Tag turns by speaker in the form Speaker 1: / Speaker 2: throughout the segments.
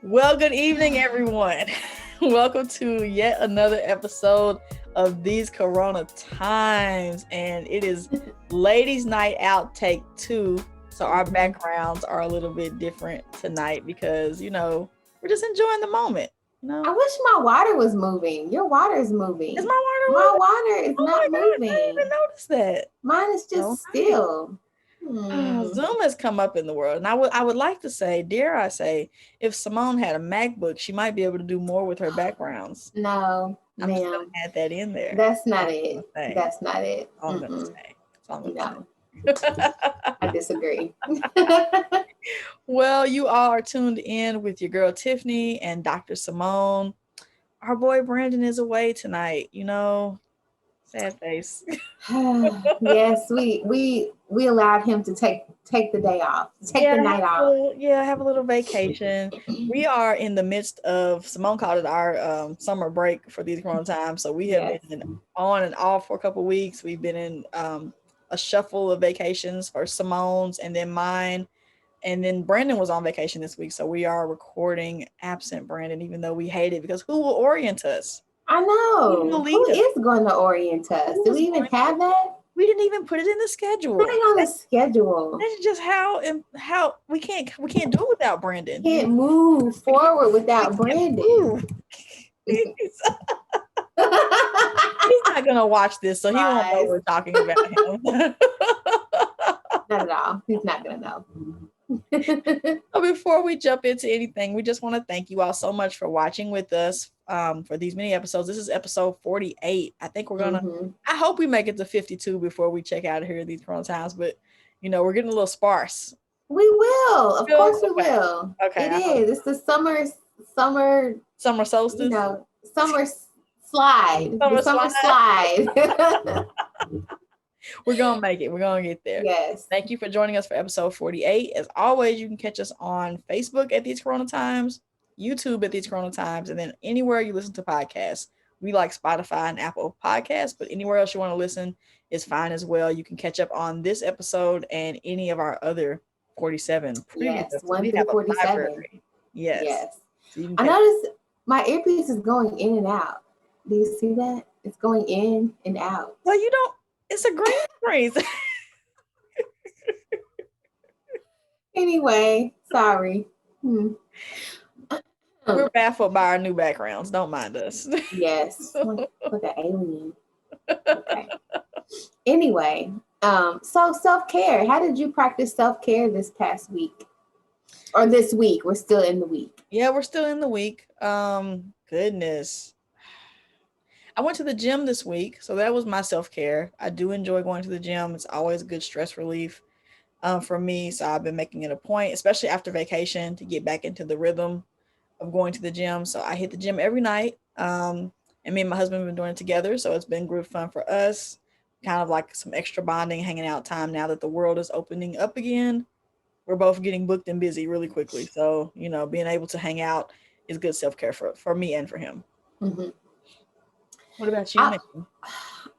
Speaker 1: Well, good evening, everyone. Welcome to yet another episode of These Corona Times. And it is Ladies Night Out Take 2. So our backgrounds are a little bit different tonight because, we're just enjoying the moment.
Speaker 2: I wish my water was moving. Your water is moving.
Speaker 1: Is my water
Speaker 2: My
Speaker 1: moving?
Speaker 2: water is
Speaker 1: Oh
Speaker 2: not
Speaker 1: my gosh, I
Speaker 2: moving.
Speaker 1: didn't even notice that.
Speaker 2: Mine is just still.
Speaker 1: Zoom has come up in the world, and I would like to say, dare I say, if Simone had a MacBook, she might be able to do more with her backgrounds.
Speaker 2: No,
Speaker 1: I'm just
Speaker 2: ma'am.
Speaker 1: gonna add that in there.
Speaker 2: That's not it. That's not it.
Speaker 1: All I'm gonna say.
Speaker 2: No, I disagree.
Speaker 1: Well, you all are tuned in with your girl Tiffany and Dr. Simone. Our boy Brandon is away tonight. Sad face.
Speaker 2: Yes, we allowed him to take the day off, take the night off.
Speaker 1: Have a little vacation. We are in the midst of, Simone called it our summer break for these Corona times. So we have been on and off for a couple of weeks. We've been in a shuffle of vacations for Simone's and then mine. And then Brandon was on vacation this week. So we are recording absent Brandon, even though we hate it, because who will orient us?
Speaker 2: I know. Who is going to orient us? Do we even have that?
Speaker 1: We didn't even put it in the schedule.
Speaker 2: Put it on the schedule.
Speaker 1: That's just how we can't do it without Brandon.
Speaker 2: Can't move forward without Brandon.
Speaker 1: He's not gonna watch this, so he won't know we're talking about him.
Speaker 2: Not at all. He's not gonna know.
Speaker 1: So before we jump into anything, we just want to thank you all so much for watching with us for these mini episodes. This is episode 48. I think we're gonna I hope we make it to 52 before we check out of here these Corona times, but we're getting a little sparse.
Speaker 2: We will. Of course we will.
Speaker 1: Okay.
Speaker 2: It is. It's the summer
Speaker 1: solstice.
Speaker 2: Summer slide. Summer slide.
Speaker 1: We're going to make it. We're going to get there.
Speaker 2: Yes.
Speaker 1: Thank you for joining us for episode 48. As always, you can catch us on Facebook at These Corona Times, YouTube at These Corona Times, and then anywhere you listen to podcasts. We like Spotify and Apple Podcasts, but anywhere else you want to listen is fine as well. You can catch up on this episode and any of our other 47.
Speaker 2: Yes, 1 through 47.
Speaker 1: Yes.
Speaker 2: So I noticed my earpiece is going in and out. Do you see that? It's going in and out.
Speaker 1: Well, you don't. It's a green screen.
Speaker 2: Anyway, sorry.
Speaker 1: We're baffled by our new backgrounds. Don't mind us.
Speaker 2: Yes, like an alien. Okay. Anyway, so self-care. How did you practice self-care this past week? Or this week? We're still in the week.
Speaker 1: Yeah, we're still in the week. Goodness. I went to the gym this week, so that was my self-care. I do enjoy going to the gym. It's always good stress relief for me. So I've been making it a point, especially after vacation, to get back into the rhythm of going to the gym. So I hit the gym every night. And me and my husband have been doing it together. So it's been good fun for us. Kind of like some extra bonding, hanging out time now that the world is opening up again. We're both getting booked and busy really quickly. So, being able to hang out is good self-care for me and for him.
Speaker 2: Mm-hmm.
Speaker 1: What about you?
Speaker 2: I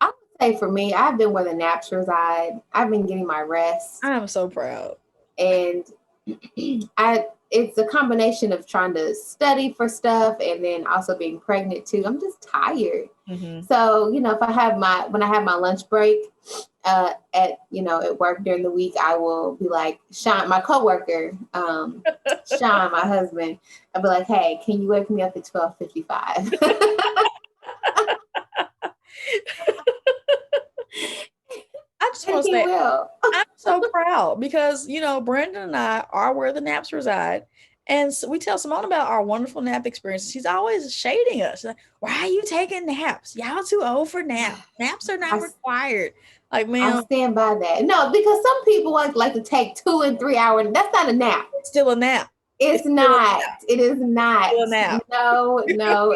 Speaker 2: would say for me, I've been where the naps reside. I've been getting my rest.
Speaker 1: I am so proud.
Speaker 2: And it's a combination of trying to study for stuff and then also being pregnant too. I'm just tired.
Speaker 1: Mm-hmm.
Speaker 2: So, when I have my lunch break at work during the week, I will be like, Sean, my coworker, Sean, my husband, I'll be like, hey, can you wake me up at 12:55?
Speaker 1: I just want to say, I'm so proud because, Brandon and I are where the naps reside. And so we tell Simone about our wonderful nap experiences. He's always shading us. Like, why are you taking naps? Y'all too old for naps. Naps are not required. Like, man.
Speaker 2: I stand by that. No, because some people like to take 2 and 3 hours. That's not a nap.
Speaker 1: It's still a nap.
Speaker 2: It's not. It is not.
Speaker 1: Still a nap.
Speaker 2: No,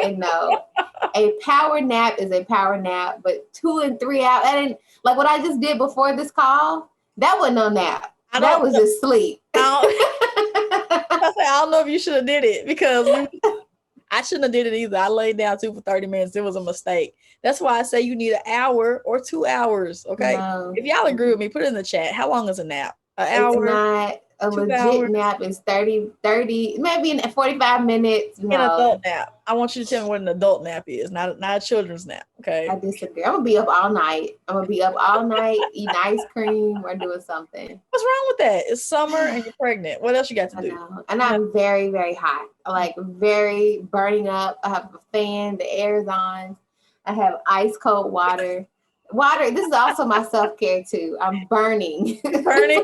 Speaker 2: and no. A power nap is a power nap, but 2 and 3 hours. And like what I just did before this call, that wasn't no nap. That was just sleep.
Speaker 1: I don't know if you should have did it because I shouldn't have did it either. I laid down too for 30 minutes. It was a mistake. That's why I say you need an hour or 2 hours. Okay. No. If y'all agree with me, put it in the chat. How long is a nap? An hour?
Speaker 2: It's not A
Speaker 1: 2 hours
Speaker 2: legit nap is 30, maybe in 45 minutes.
Speaker 1: in
Speaker 2: No,
Speaker 1: adult nap. I want you to tell me what an adult nap is, not a children's nap.
Speaker 2: I
Speaker 1: Okay.
Speaker 2: disagree. I'm gonna be up all night. I'm gonna be up all night, eating ice cream or doing something.
Speaker 1: What's wrong with that? It's summer and you're pregnant. What else you got to
Speaker 2: I
Speaker 1: do?
Speaker 2: know. And
Speaker 1: Yeah.
Speaker 2: I'm very, very hot. Like very burning up. I have a fan, the air is on. I have ice cold water. Water, this is also my self-care too. I'm burning.
Speaker 1: You burning?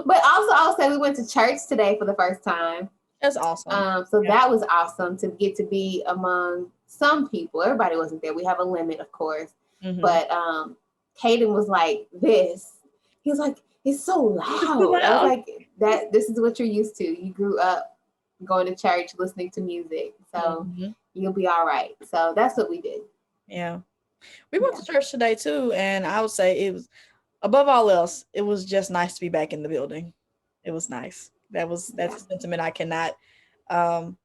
Speaker 2: But also I'll say we went to church today for the first time.
Speaker 1: That's awesome.
Speaker 2: So
Speaker 1: Yeah.
Speaker 2: that was awesome to get to be among some people. Everybody wasn't there. We have a limit, of course.
Speaker 1: Mm-hmm.
Speaker 2: But Caden was like this. He was like, it's so
Speaker 1: It's too
Speaker 2: loud. I was
Speaker 1: loud.
Speaker 2: like, that this is what you're used to. You grew up going to church, listening to music. So
Speaker 1: Mm-hmm.
Speaker 2: you'll be all right. So that's what we did.
Speaker 1: Yeah. We went
Speaker 2: Yeah,
Speaker 1: to church today too, and I would say it was above all else, it was just nice to be back in the building. It was nice. That's
Speaker 2: yeah,
Speaker 1: a sentiment I cannot um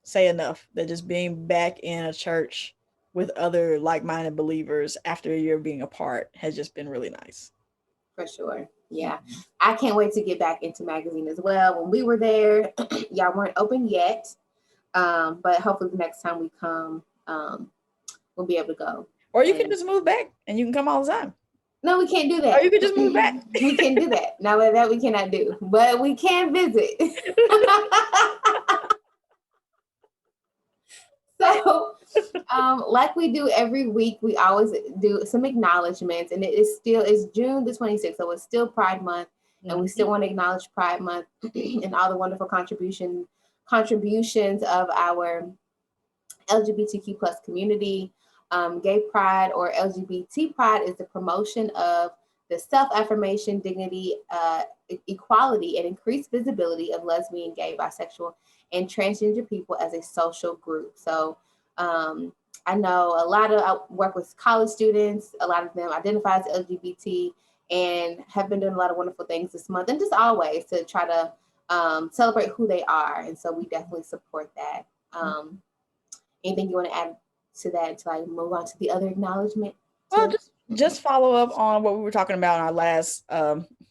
Speaker 1: say enough. That just being back in a church with other like-minded believers after a year of being apart has just been really nice.
Speaker 2: for sure. Yeah. I can't wait to get back into magazine as well. When we were there, y'all weren't open yet. But hopefully the next time we come, we'll be able to go.
Speaker 1: Or you can
Speaker 2: And
Speaker 1: just move back and you can come all the time.
Speaker 2: no, we can't do
Speaker 1: Or
Speaker 2: that.
Speaker 1: you could just move back.
Speaker 2: We can't do that. Now that we cannot do, but we can visit. So, like we do every week, we always do some acknowledgments, and it's June the 26th, so it's still Pride Month, and we
Speaker 1: Mhm.
Speaker 2: still want to acknowledge Pride Month and all the wonderful contributions of our LGBTQ plus community. Gay pride or LGBT pride is the promotion of the self-affirmation, dignity, equality, and increased visibility of lesbian, gay, bisexual, and transgender people as a social group. So I know I work with college students. A lot of them identify as LGBT and have been doing a lot of wonderful things this month and just always to try to celebrate who they are. And so we definitely support that. Anything you want to add to that until I move on to the other acknowledgement?
Speaker 1: Well, just follow up on what we were talking about in our last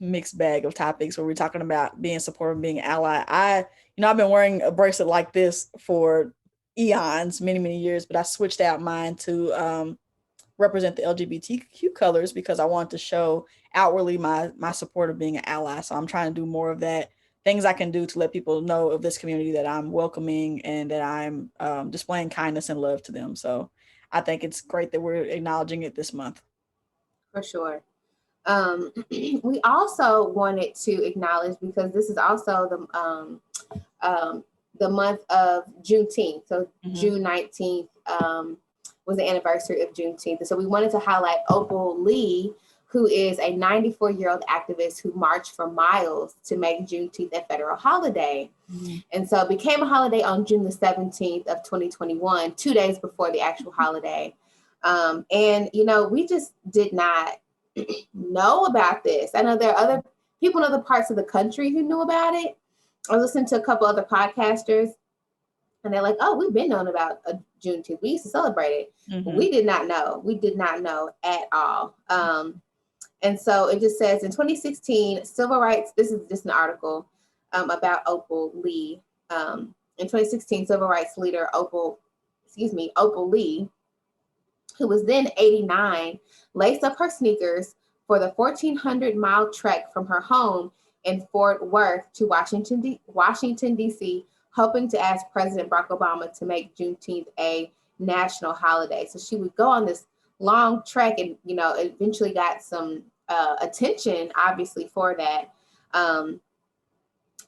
Speaker 1: mixed bag of topics, where we are talking about being supportive, being an ally. I've been wearing a bracelet like this for eons, many many years, but I switched out mine to represent the LGBTQ colors because I want to show outwardly my support of being an ally. So I'm trying to do more of that. Things I can do to let people know of this community that I'm welcoming and that I'm displaying kindness and love to them. So I think it's great that we're acknowledging it this month.
Speaker 2: For sure. We also wanted to acknowledge because this is also the month of Juneteenth. So
Speaker 1: Mm-hmm.
Speaker 2: June 19th was the anniversary of Juneteenth. And so we wanted to highlight Opal Lee, who is a 94-year-old activist who marched for miles to make Juneteenth a federal holiday.
Speaker 1: Mm-hmm.
Speaker 2: And so it became a holiday on June the 17th of 2021, 2 days before the actual holiday. And, we just did not know about this. I know there are other people in other parts of the country who knew about it. I was listening to a couple other podcasters, and they're like, "Oh, we've been knowing about a Juneteenth. We used to celebrate it, but
Speaker 1: Mm-hmm.
Speaker 2: we did not know. We did not know at all." And so it just says in 2016, civil rights. This is just an article about Opal Lee. In 2016, civil rights leader Opal Lee, who was then 89, laced up her sneakers for the 1,400-mile trek from her home in Fort Worth to Washington, D.C., hoping to ask President Barack Obama to make Juneteenth a national holiday. So she would go on this long trek and, eventually got some attention, obviously, for that.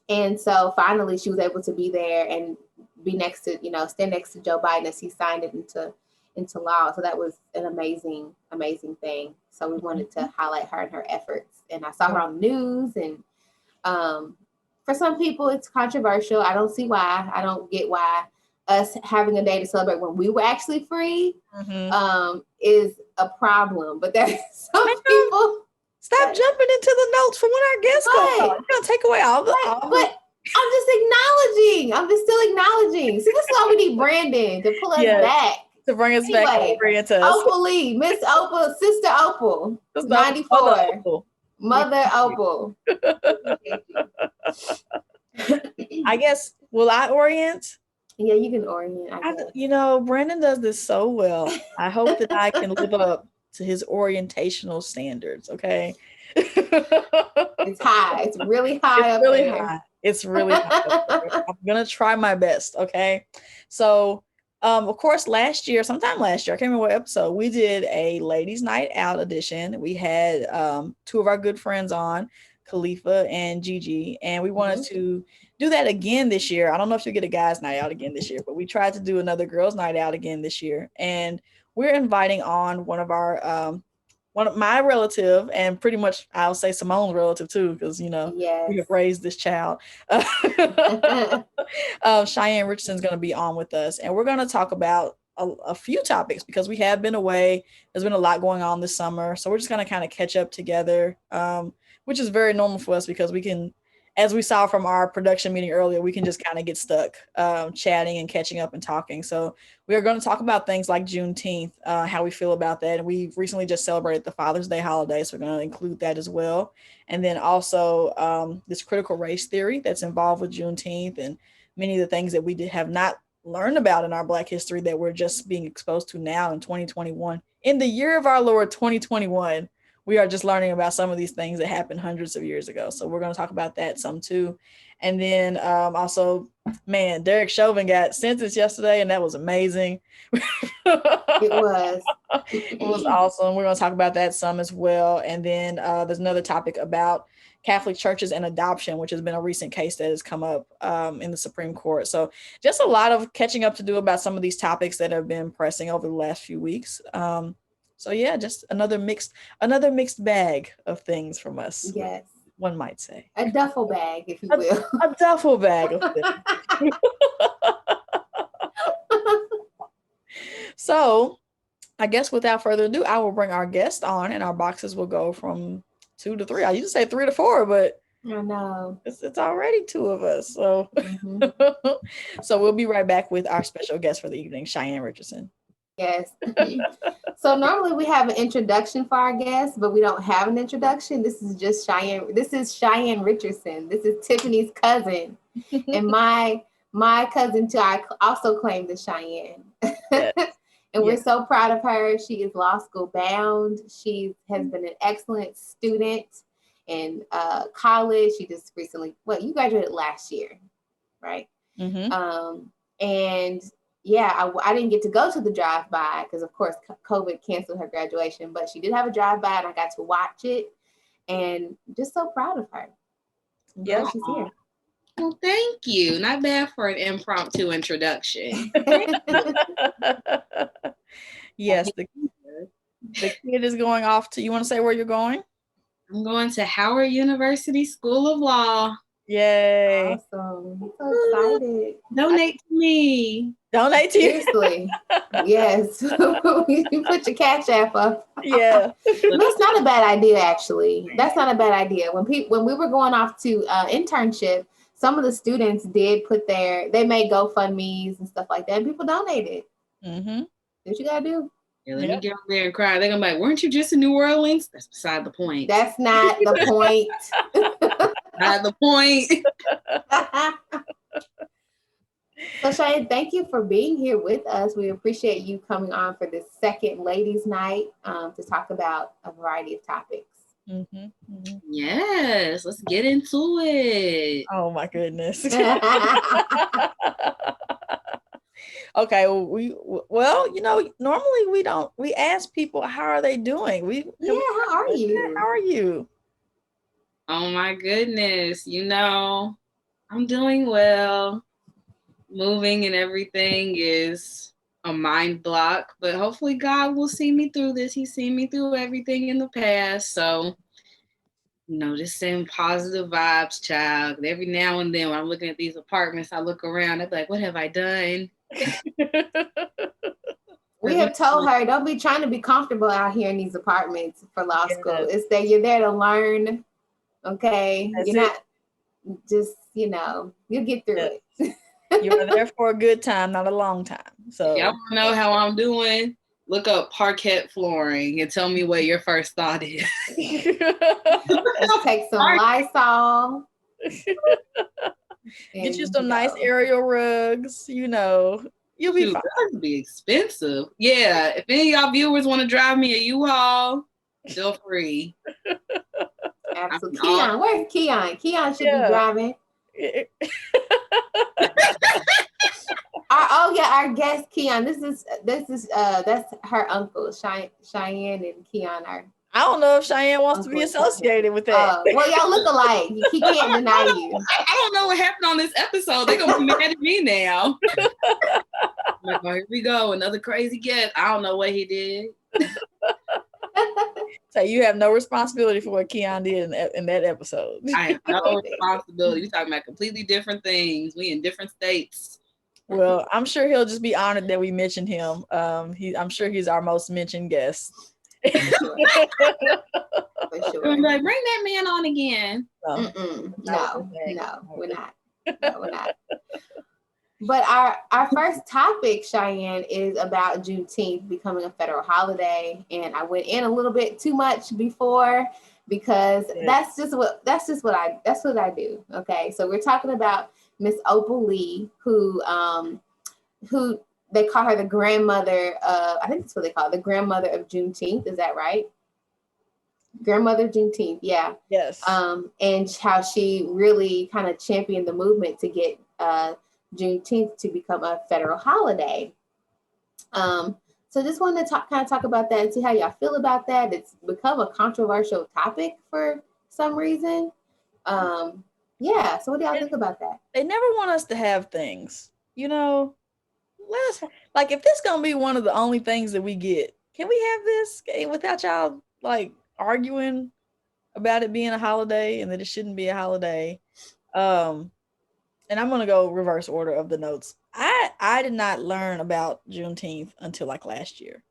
Speaker 2: And so finally she was able to be there and stand next to Joe Biden as he signed it into law. So that was an amazing, amazing thing. So we wanted to highlight her and her efforts. And I saw her on the news. And for some people, it's controversial. I don't see why. I don't get why us having a day to celebrate when we were actually free
Speaker 1: Mm-hmm.
Speaker 2: is a problem. But there's some people.
Speaker 1: Stop jumping into the notes for when our guests come on. You're gonna take away all the.
Speaker 2: But I'm just acknowledging. I'm just still acknowledging. See, this is why we need Brandon to pull us
Speaker 1: Yes,
Speaker 2: back.
Speaker 1: to bring us back
Speaker 2: Anyway,
Speaker 1: over into us.
Speaker 2: Opal Lee, Miss Opal, Sister Opal,
Speaker 1: Just the other
Speaker 2: 94.
Speaker 1: Opal.
Speaker 2: Mother Opal. Appreciate you.
Speaker 1: I guess, will I orient?
Speaker 2: Yeah, you can orient, I guess.
Speaker 1: Brandon does this so well. I hope that I can live up to his orientational standards, okay?
Speaker 2: It's high. It's really high
Speaker 1: It's
Speaker 2: up
Speaker 1: really
Speaker 2: there.
Speaker 1: high. It's really high up there. I'm gonna try my best, okay? So, of course, sometime last year, I can't remember what episode, we did a ladies' night out edition. We had two of our good friends on, Khalifa and Gigi, and we wanted to do that again this year. I don't know if you'll get a guys' night out again this year, but we tried to do another girls' night out again this year, and we're inviting on one of my relative, and pretty much I'll say Simone's relative too, because we
Speaker 2: Yes.
Speaker 1: have raised this child. Cheyenne Richardson is going to be on with us, and we're going to talk about a few topics because we have been away. There's been a lot going on this summer, so we're just going to kind of catch up together, which is very normal for us because we can, as we saw from our production meeting earlier, we can just kind of get stuck chatting and catching up and talking. So we are going to talk about things like Juneteenth, how we feel about that. And we recently just celebrated the Father's Day holiday, so we're going to include that as well. And then also this critical race theory that's involved with Juneteenth and many of the things that we have not learned about in our Black history that we're just being exposed to now in 2021. In the year of our Lord 2021, we are just learning about some of these things that happened hundreds of years ago. So we're going to talk about that some too. And then also, man, Derek Chauvin got sentenced yesterday, and that was amazing.
Speaker 2: It was.
Speaker 1: It was awesome. We're going to talk about that some as well. And then there's another topic about Catholic churches and adoption, which has been a recent case that has come up in the Supreme Court. So just a lot of catching up to do about some of these topics that have been pressing over the last few weeks. So yeah, just another mixed bag of things from us.
Speaker 2: Yes.
Speaker 1: One might say
Speaker 2: A duffel bag, if you will.
Speaker 1: a duffel bag of things. So I guess without further ado, I will bring our guest on, and our boxes will go from 2 to 3. I used to say 3 to 4, but
Speaker 2: I know.
Speaker 1: it's already 2 of us. So so we'll be right back with our special guest for the evening, Cheyenne Richardson.
Speaker 2: Yes. So normally we have an introduction for our guests, but we don't have an introduction. This is just Cheyenne. This is Cheyenne Richardson. This is Tiffany's cousin, and my cousin too. I also claim the Cheyenne.
Speaker 1: Yes.
Speaker 2: And we're so proud of her. She is law school bound. She has been an excellent student in college. She just recently, you graduated last year, right? And yeah, I didn't get to go to the drive-by because, of course, COVID canceled her graduation. But she did have a drive-by, and I got to watch it. And just so proud of her. Yeah, she's here.
Speaker 3: Well, thank you. Not bad for an impromptu introduction.
Speaker 1: Yes, the kid is going off to, you want to say where you're going?
Speaker 3: I'm going to Howard University School of Law.
Speaker 1: Yay.
Speaker 2: Awesome. I'm so excited.
Speaker 3: Donate to me.
Speaker 1: Donate to you.
Speaker 2: Seriously. Yes. You put your Cash App up.
Speaker 1: Yeah.
Speaker 2: That's not a bad idea, actually. That's not a bad idea. When we were going off to internship, some of the students did they made GoFundMe's and stuff like that, and people donated. What you gotta do?
Speaker 3: Yeah, let me get over there and cry. They're gonna be like, weren't you just in New Orleans? That's beside the point.
Speaker 2: That's not the point.
Speaker 3: Not the point.
Speaker 2: So Cheyenne, thank you for being here with us. We appreciate you coming on for this second ladies' night to talk about a variety of topics.
Speaker 3: Yes, let's get into it.
Speaker 1: Oh my goodness. Okay, normally we ask people how are they doing.
Speaker 2: How are you?
Speaker 1: How are you?
Speaker 3: Oh my goodness, I'm doing well. Moving and everything is a mind block, but hopefully God will see me through this. He's seen me through everything in the past, so just send positive vibes, child. Every now and then when I'm looking at these apartments, I look around, I'm like, what have I done?
Speaker 2: We have told her, don't be trying to be comfortable out here in these apartments for law school. It's that you're there to learn, okay? You're not just, you'll get through it.
Speaker 1: You are there for a good time, not a long time. So
Speaker 3: y'all want to know how I'm doing? look up parquet flooring and tell me what your first thought is.
Speaker 2: Let's take some Lysol.
Speaker 1: Get you some nice aerial rugs, you'll be fine.
Speaker 3: That would be expensive. Yeah, if any of y'all viewers want to drive me a U-Haul, feel free.
Speaker 2: Absolutely. Keon, where's Keon? Keon should be driving. Our guest Keon. This is that's her uncle Cheyenne and Keon are.
Speaker 1: I don't know if Cheyenne wants to be associated with that.
Speaker 2: Well, y'all look alike. He can't deny you.
Speaker 3: I don't know what happened on this episode. They're gonna be mad at me now. Like, oh, here we go, another crazy guest. I don't know what he did.
Speaker 1: So you have no responsibility for what Keon did in that episode.
Speaker 3: I have no responsibility. We're talking about completely different things. We in different states.
Speaker 1: Well, I'm sure he'll just be honored that we mentioned him. I'm sure he's our most mentioned guest.
Speaker 2: For sure.
Speaker 3: I'm like, bring that man on again.
Speaker 2: No, we're not. No, we're not. But our first topic, Cheyenne, is about Juneteenth becoming a federal holiday, and I went in a little bit too much before because that's what I do. Okay, so we're talking about Miss Opal Lee, who they call her the grandmother of, I think that's what they call it, the grandmother of Juneteenth. Is that right? Grandmother of Juneteenth, yeah.
Speaker 1: Yes.
Speaker 2: And how she really kind of championed the movement to get Juneteenth to become a federal holiday. So just wanted to talk about that and see how y'all feel about that. It's become a controversial topic for some reason. Yeah, so what do y'all think about that?
Speaker 1: They never want us to have things, like, if this gonna be one of the only things that we get, can we have this without y'all like arguing about it being a holiday and that it shouldn't be a holiday? And I'm gonna go reverse order of the notes. I did not learn about Juneteenth until like last year,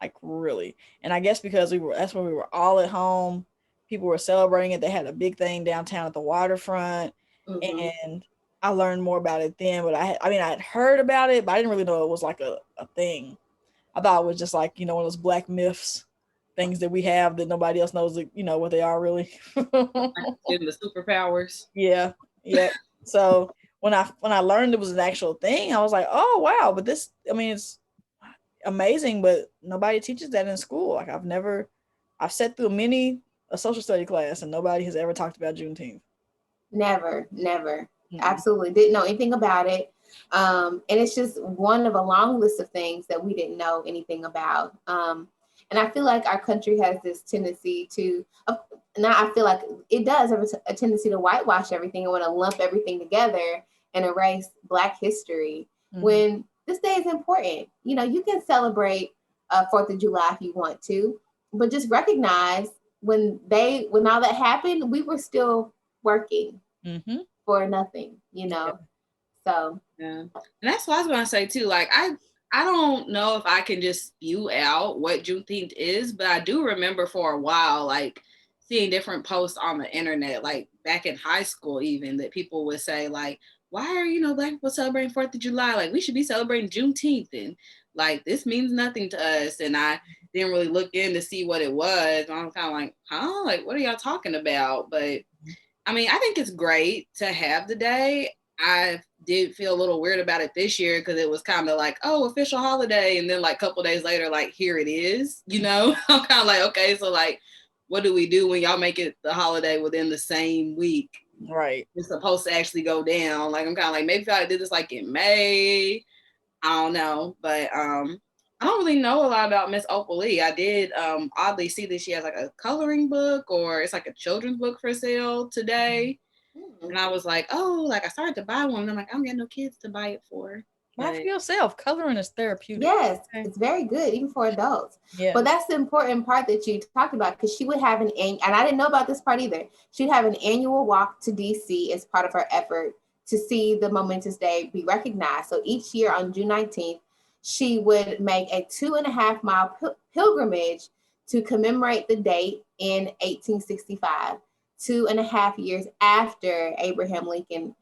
Speaker 1: like really. And I guess because that's when we were all at home. People were celebrating it. They had a big thing downtown at the waterfront, and I learned more about it then. But I had heard about it, but I didn't really know it was like a thing. I thought it was just like, one of those black myths, things that we have that nobody else knows, what they are really.
Speaker 3: Getting the superpowers.
Speaker 1: Yeah. So when I learned it was an actual thing, I was like, oh wow! But it's amazing, but nobody teaches that in school. Like I've sat through a social study class, and nobody has ever talked about Juneteenth.
Speaker 2: Never. Absolutely didn't know anything about it. And it's just one of a long list of things that we didn't know anything about. And I feel like our country has this tendency to, now I feel like it does have a tendency to whitewash everything and want to lump everything together and erase Black history when this day is important. You can celebrate 4th of July if you want to, but just recognize when all that happened, we were still working for nothing, So
Speaker 3: and that's what I was gonna say too. Like I don't know if I can just spew out what Juneteenth is, but I do remember for a while, like seeing different posts on the internet, like back in high school, even that people would say, like, why are Black people celebrating 4th of July? Like we should be celebrating Juneteenth, and like this means nothing to us. And I didn't really look in to see what it was. I'm kind of like, huh? Like, what are y'all talking about? But I think it's great to have the day. I did feel a little weird about it this year because it was kind of like, oh, official holiday. And then like a couple days later, like, here it is, I'm kind of like, okay, so like, what do we do when y'all make it the holiday within the same week?
Speaker 1: Right.
Speaker 3: It's supposed to actually go down. Like, I'm kind of like, maybe if I did this like in May, I don't know. But I don't really know a lot about Miss Opal Lee. I did oddly see that she has like a coloring book, or it's like a children's book for sale today. And I was like, oh, like I started to buy one. And I'm like, I don't got no kids to buy it for.
Speaker 1: Buy for yourself. Coloring is therapeutic.
Speaker 2: Yes, it's very good, even for adults.
Speaker 1: Yeah.
Speaker 2: But that's the important part that you talked about, because she would have and I didn't know about this part either. She'd have an annual walk to DC as part of her effort to see the momentous day be recognized. So each year on June 19th, she would make a 2.5 mile pilgrimage to commemorate the date in 1865, 2.5 years after Abraham Lincoln's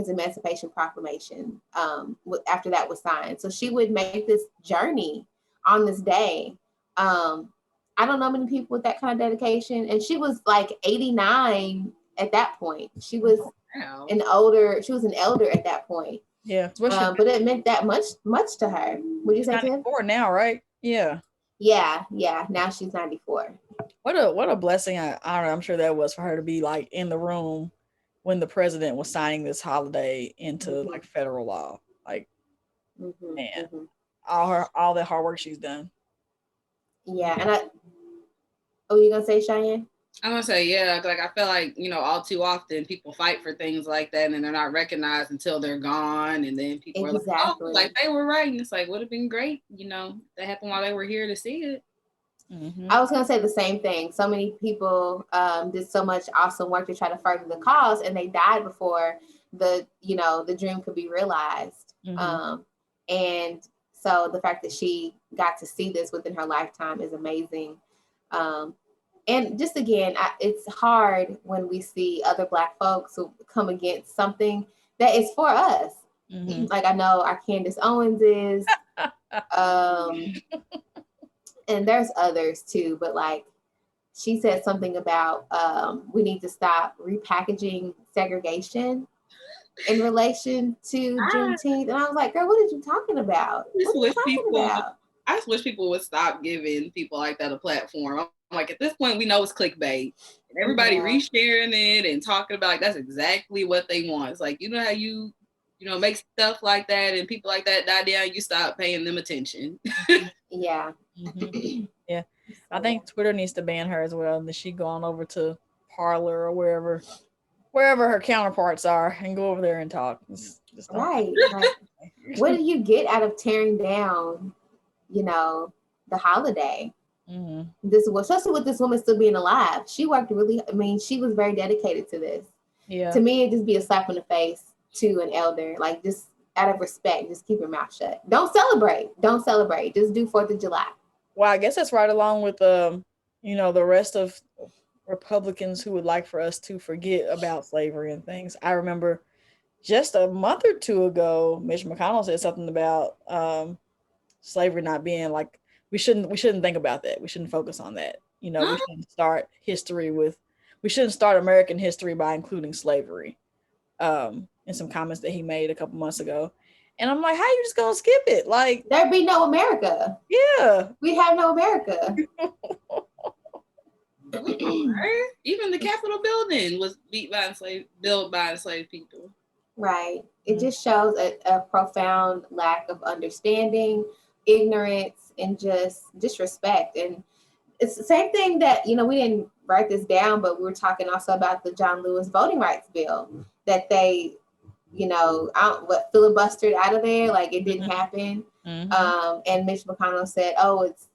Speaker 2: Emancipation Proclamation, after that was signed. So she would make this journey on this day. I don't know many people with that kind of dedication. And she was like 89 at that point. She was
Speaker 3: Wow.
Speaker 2: she was an elder at that point.
Speaker 1: Yeah. What she
Speaker 2: But it meant that much to her. Would you
Speaker 1: she's
Speaker 2: say, Tim?
Speaker 1: 94 now, right? Yeah.
Speaker 2: Yeah, yeah. Now she's 94.
Speaker 1: What a blessing. I don't know, I'm sure that was for her to be like in the room when the president was signing this holiday into
Speaker 2: Mm-hmm,
Speaker 1: like federal law. Like,
Speaker 2: mm-hmm,
Speaker 1: man,
Speaker 2: mm-hmm.
Speaker 1: all that hard work she's done.
Speaker 2: Yeah, and oh, you gonna say, Cheyenne?
Speaker 3: I'm gonna say yeah, like I feel like all too often people fight for things like that and they're not recognized until they're gone, and then people are like, oh, like
Speaker 2: Exactly.
Speaker 3: they were right, and it's like would have been great, that happened while they were here to see it.
Speaker 1: Hmm.
Speaker 2: I was gonna say the same thing. So many people did so much awesome work to try to further the cause, and they died before the dream could be realized.
Speaker 1: Hmm.
Speaker 2: And so the fact that she got to see this within her lifetime is amazing. Um, and just again, it's hard when we see other Black folks who come against something that is for us.
Speaker 1: Hmm.
Speaker 2: Like I know our Candace Owens is. Um, and there's others too, but like she said something about we need to stop repackaging segregation in relation to
Speaker 3: I
Speaker 2: Juneteenth. And I was like, girl, what are you talking about? What
Speaker 3: just
Speaker 2: are you
Speaker 3: wish
Speaker 2: talking
Speaker 3: people,
Speaker 2: about?
Speaker 3: I just wish people would stop giving people like that a platform. I'm like, at this point, we know it's clickbait. And everybody
Speaker 2: Yeah.
Speaker 3: resharing it and talking about like, that's exactly what they want. It's like, how make stuff like that and people like that die down, you stop paying them attention.
Speaker 2: Yeah.
Speaker 1: Hmm. Yeah. I
Speaker 2: So yeah.
Speaker 1: think Twitter needs to ban her as well. And that she gone over to Parlor or wherever her counterparts are and go over there and talk. Just don't.
Speaker 2: Right. Like, what do you get out of tearing down, you know, the holiday?
Speaker 1: Hmm.
Speaker 2: This was especially with this woman still being alive. She worked really, I mean, she was very dedicated to this.
Speaker 1: Yeah.
Speaker 2: To me, it'd just be a slap in the face to an elder. Like, just out of respect, just keep your mouth shut. Don't celebrate. Don't celebrate. Just do 4th of July.
Speaker 1: Well, I guess that's right along with the rest of Republicans who would like for us to forget about slavery and things. I remember just a month or two ago, Mitch McConnell said something about slavery not being like we shouldn't think about that. We shouldn't focus on that. We shouldn't start we shouldn't start American history by including slavery. In some comments that he made a couple months ago. And I'm like, how you just gonna skip it? Like,
Speaker 2: There'd be no America.
Speaker 1: yeah.
Speaker 2: We'd have no America.
Speaker 3: Right? Even the Capitol building was built by enslaved people.
Speaker 2: Right. It just shows a profound lack of understanding, ignorance, and just disrespect. And it's the same thing that, we didn't write this down, but we were talking also about the John Lewis voting rights bill that they, filibustered out of there, like it didn't happen.
Speaker 1: Mm-hmm.
Speaker 2: And Mitch McConnell said, "Oh, it's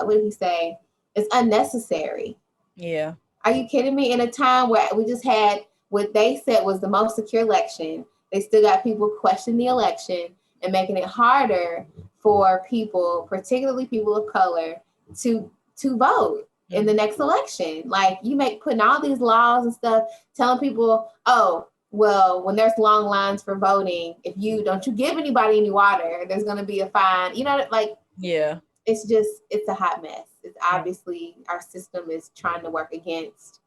Speaker 2: what did he say? It's unnecessary."
Speaker 1: Yeah.
Speaker 2: Are you kidding me? In a time where we just had what they said was the most secure election, they still got people questioning the election and making it harder for people, particularly people of color, to vote in the next election. Like putting all these laws and stuff, telling people, oh, well, when there's long lines for voting, if you don't give anybody any water, there's gonna be a fine. Like
Speaker 1: Yeah.
Speaker 2: it's a hot mess. It's
Speaker 1: Yeah.
Speaker 2: obviously our system is trying to work against,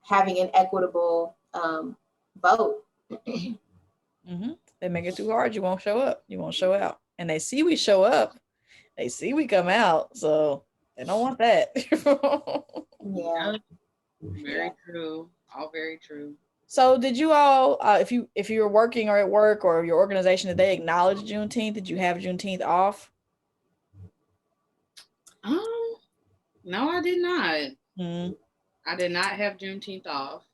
Speaker 2: having an equitable vote.
Speaker 1: Mm-hmm. They make it too hard. You won't show up. You won't show out. And they see we show up. They see we come out. So they don't want that.
Speaker 2: Yeah.
Speaker 3: Very true. All very true.
Speaker 1: So did you all, if you were working or at work or your organization, did they acknowledge Juneteenth? Did you have Juneteenth off?
Speaker 3: Um, no, I did not.
Speaker 1: Mm-hmm.
Speaker 3: I did not have Juneteenth off.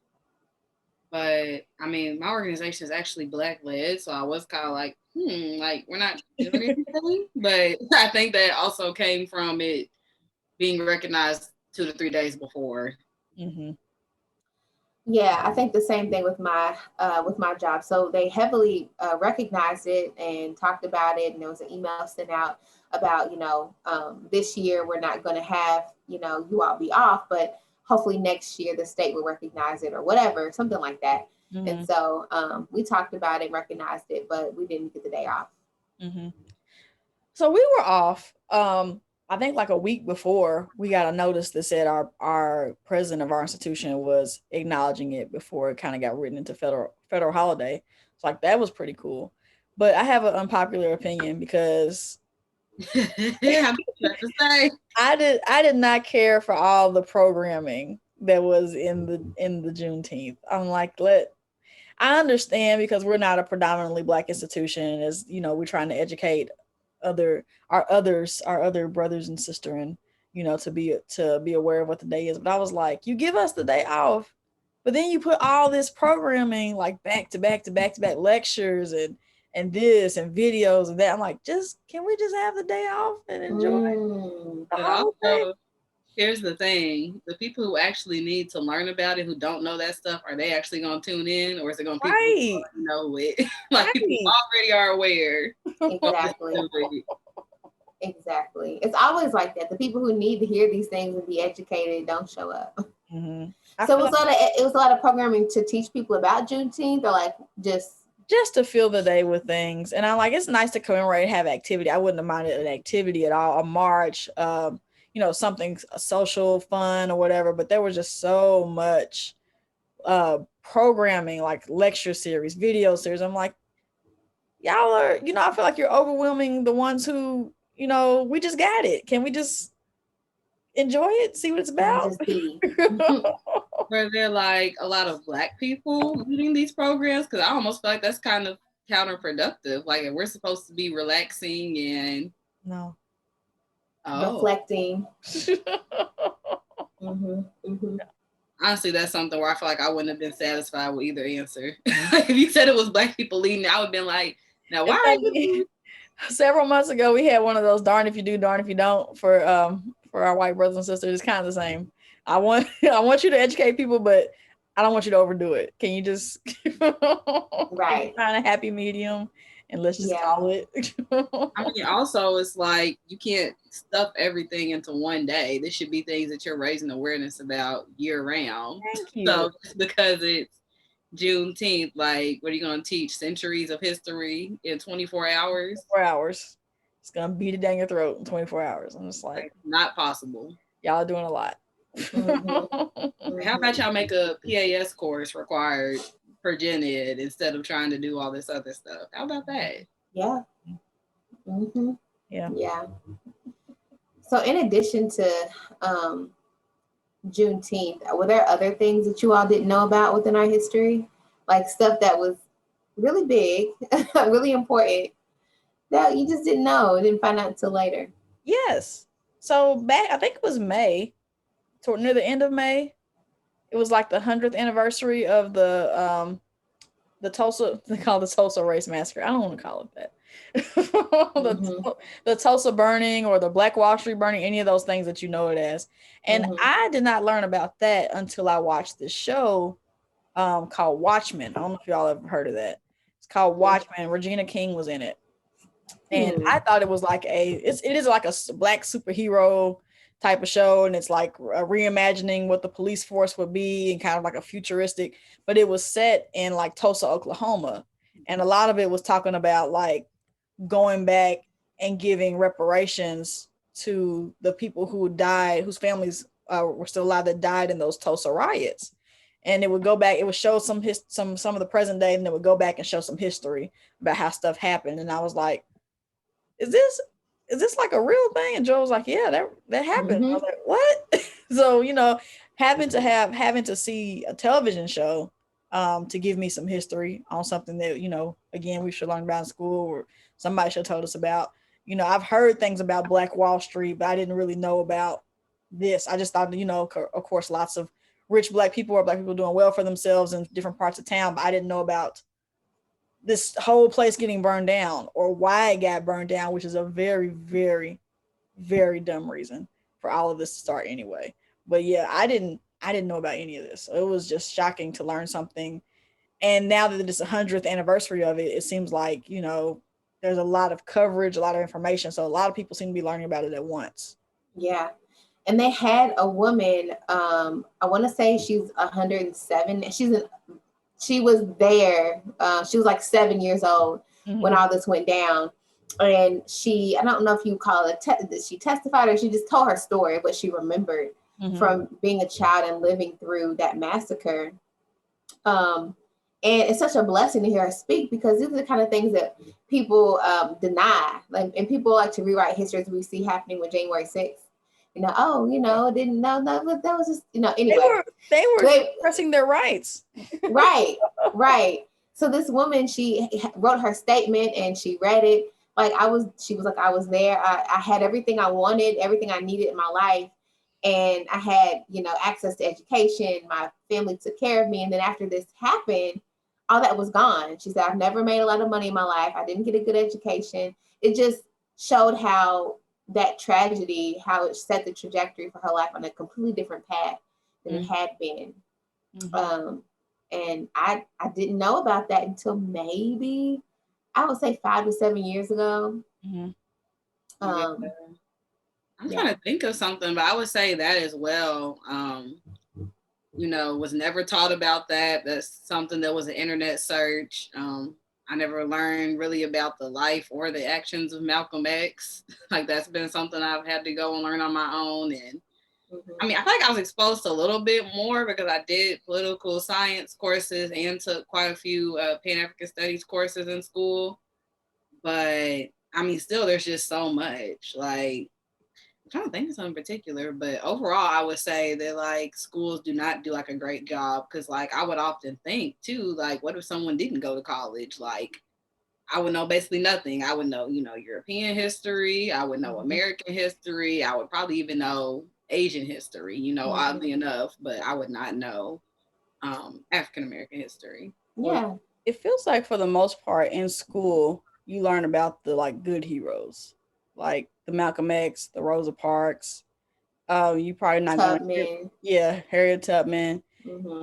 Speaker 3: But I mean, my organization is actually Black led, so I was kind of like, like we're not doing anything. But I think that also came from it being recognized 2 to 3 days before.
Speaker 1: Mm-hmm.
Speaker 2: Yeah, I think the same thing with my job. So they heavily recognized it and talked about it, and there was an email sent out about this year we're not going to have you all be off, but hopefully next year the state will recognize it or whatever, something like that.
Speaker 1: Mm-hmm.
Speaker 2: And so we talked about it, recognized it, but we didn't get the day off.
Speaker 1: Mm-hmm. So we were off. I think like a week before we got a notice that said our president of our institution was acknowledging it before it kind of got written into federal holiday. So like that was pretty cool. But I have an unpopular opinion because
Speaker 3: Yeah, I have to say.
Speaker 1: I did not care for all the programming that was in the Juneteenth. I'm like, I understand because we're not a predominantly black institution, as you know, we're trying to educate our other brothers and sister, and you know, to be aware of what the day is. But I was like, you give us the day off, but then you put all this programming like back to back to back to back lectures and this and videos and that. I'm like, just can we just have the day off and enjoy the
Speaker 3: But
Speaker 1: holiday?
Speaker 3: also, here's the thing: the people who actually need to learn about it, who don't know that stuff, are they actually going to tune in, or is it going to people who
Speaker 1: Right,
Speaker 3: already know it? Like people who
Speaker 1: right.
Speaker 3: already are aware of this
Speaker 2: Exactly.
Speaker 3: story.
Speaker 2: Exactly. It's always like that. The people who need to hear these things and be educated don't show up.
Speaker 1: Hmm. I
Speaker 2: So
Speaker 1: feel like
Speaker 2: it was a lot of programming to teach people about Juneteenth, or like just
Speaker 1: just to fill the day with things. And I like it's nice to commemorate and have activity. I wouldn't have minded an activity at all, a march, you know, something a social fun or whatever. But there was just so much programming, like lecture series, video series. I'm like, y'all are, you know, I feel like you're overwhelming the ones who, you know, we just got it. Can we just enjoy it, see what it's
Speaker 2: can we
Speaker 1: about?
Speaker 2: just be?
Speaker 3: Were there like a lot of black people leading these programs? Because I almost feel like that's kind of counterproductive. Like if we're supposed to be relaxing and
Speaker 1: No.
Speaker 3: oh,
Speaker 2: Reflecting. Mm-hmm. Mm-hmm.
Speaker 3: honestly, that's something where I feel like I wouldn't have been satisfied with either answer. If you said it was black people leading, I would have been like, now why
Speaker 1: It's
Speaker 3: are
Speaker 1: funny.
Speaker 3: you?
Speaker 1: Several months ago, we had one of those darn if you do, darn if you don't for our white brothers and sisters. It's kind of the same. I want you to educate people, but I don't want you to overdo it. Can you just can you
Speaker 2: Right.
Speaker 1: find a happy medium and let's just
Speaker 2: Yeah.
Speaker 1: call it?
Speaker 3: I mean, also, it's like you can't stuff everything into one day. This should be things that you're raising awareness about year round.
Speaker 1: Thank you.
Speaker 3: So just because it's Juneteenth, like, what are you going to teach? Centuries of history in 24 hours?
Speaker 1: 4 hours. It's gonna beat it down your throat in 24 hours. I'm just like,
Speaker 3: Like, not possible.
Speaker 1: y'all are doing a lot.
Speaker 2: Mm-hmm.
Speaker 3: How
Speaker 2: Mm-hmm.
Speaker 3: about y'all make a PAS course required for Gen Ed instead of trying to do all this other stuff? How about that?
Speaker 2: Yeah. Mm-hmm.
Speaker 1: Yeah.
Speaker 2: Yeah. So in addition to um, Juneteenth, were there other things that you all didn't know about within our history? Like stuff that was really big, really important that you just didn't know, didn't find out until later.
Speaker 1: Yes. So back, I think it was May, toward near the end of May. It was like the 100th anniversary of the Tulsa. They call it the Tulsa Race Massacre. I don't want to call it that.
Speaker 2: Mm-hmm.
Speaker 1: The Tulsa burning or the Black Wall Street burning, any of those things that you know it as. And
Speaker 2: Mm-hmm.
Speaker 1: I did not learn about that until I watched this show called Watchmen. I don't know if y'all ever heard of that. It's called Watchmen. Regina King was in it, and
Speaker 2: Hmm.
Speaker 1: I thought it was like it is like a black superhero type of show, and it's like reimagining what the police force would be and kind of like a futuristic, but it was set in like Tulsa, Oklahoma, and a lot of it was talking about like going back and giving reparations to the people who died, whose families were still alive that died in those Tulsa riots. And it would go back, it would show some of the present day, and it would go back and show some history about how stuff happened. And I was like, is this like a real thing? And Joe was like, yeah, that happened. I
Speaker 2: Mm-hmm.
Speaker 1: was like, what? So, you know, having to see a television show to give me some history on something that, you know, again, we should learn about in school or somebody should have told us about. You know, I've heard things about Black Wall Street, but I didn't really know about this. I just thought, you know, of course, lots of rich black people or black people doing well for themselves in different parts of town, but I didn't know about this whole place getting burned down or why it got burned down, which is a very, very, very dumb reason for all of this to start anyway. But yeah, I didn't know about any of this. So it was just shocking to learn something. And now that it's the 100th anniversary of it, it seems like, you know, there's a lot of coverage, a lot of information. So a lot of people seem to be learning about it at once.
Speaker 2: Yeah. And they had a woman, I want to say she's 107. She was there. She was like 7 years old when
Speaker 1: Hmm.
Speaker 2: all this went down. And I don't know if you call it, that she testified or she just told her story of what she remembered from being a child and living through that massacre. And it's such a blessing to hear her speak, because these are the kind of things that people deny. Like, and people like to rewrite history, as we see happening with January 6th. Didn't know that was just, anyway.
Speaker 1: They were expressing their rights.
Speaker 2: Right. So this woman, she wrote her statement and she read it. She was like, I was there. I had everything I wanted, everything I needed in my life. And I had, access to education. My family took care of me. And then after this happened, all that was gone. She said, I've never made a lot of money in my life. I didn't get a good education. It just showed how that tragedy, how it set the trajectory for her life on a completely different path than it had been. And I didn't know about that until maybe, I would say 5 to 7 years ago.
Speaker 3: I'm trying to think of something, but I would say that as well. Was never taught about that. That's something that was an internet search. I never learned really about the life or the actions of Malcolm X. Like, that's been something I've had to go and learn on my own. And I mean, I feel like I was exposed to a little bit more because I did political science courses and took quite a few Pan-African Studies courses in school. But I mean, still, there's just so much. Like, I'm trying to think of something particular, but overall, I would say that like schools do not do like a great job, because like I would often think too, like, what if someone didn't go to college? Like, I would know basically nothing. I would know, European history. I would know American history. I would probably even know Asian history, oddly enough, but I would not know African American history.
Speaker 2: Yeah.
Speaker 1: It feels like for the most part in school, you learn about the like good heroes, like the Malcolm X, the Rosa Parks. You probably not going to, Harriet Tubman.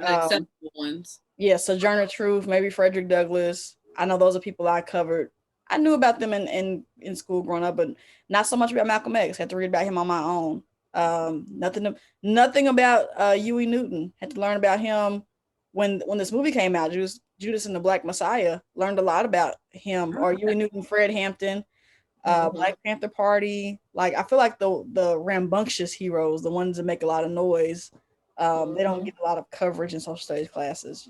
Speaker 3: Acceptable ones.
Speaker 1: Yeah, Sojourner Truth, maybe Frederick Douglass. I know those are people I covered. I knew about them in school growing up, but not so much about Malcolm X. Had to read about him on my own. Nothing about Huey Newton. Had to learn about him when this movie came out. Judas and the Black Messiah. Learned a lot about him, or Huey Newton, Fred Hampton, Black Panther Party. Like, I feel like the rambunctious heroes, the ones that make a lot of noise, they don't get a lot of coverage in social studies classes.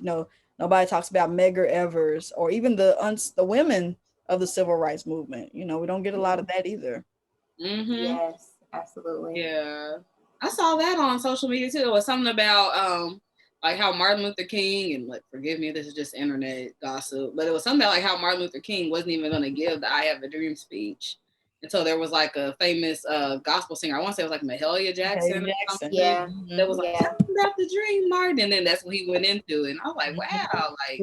Speaker 1: Nobody talks about Medgar Evers or even the women of the civil rights movement. We don't get a lot of that either.
Speaker 2: Yes, absolutely.
Speaker 3: Yeah, I saw that on social media too. It was something about like how Martin Luther King, and like, forgive me, this is just internet gossip, but it was something about like how Martin Luther King wasn't even going to give the "I Have a Dream" speech until there was like a famous gospel singer. I want to say it was like Mahalia Jackson.
Speaker 2: Yeah,
Speaker 3: that was like, tell me about the dream, Martin, and then that's when he went into it. And I was like, wow, like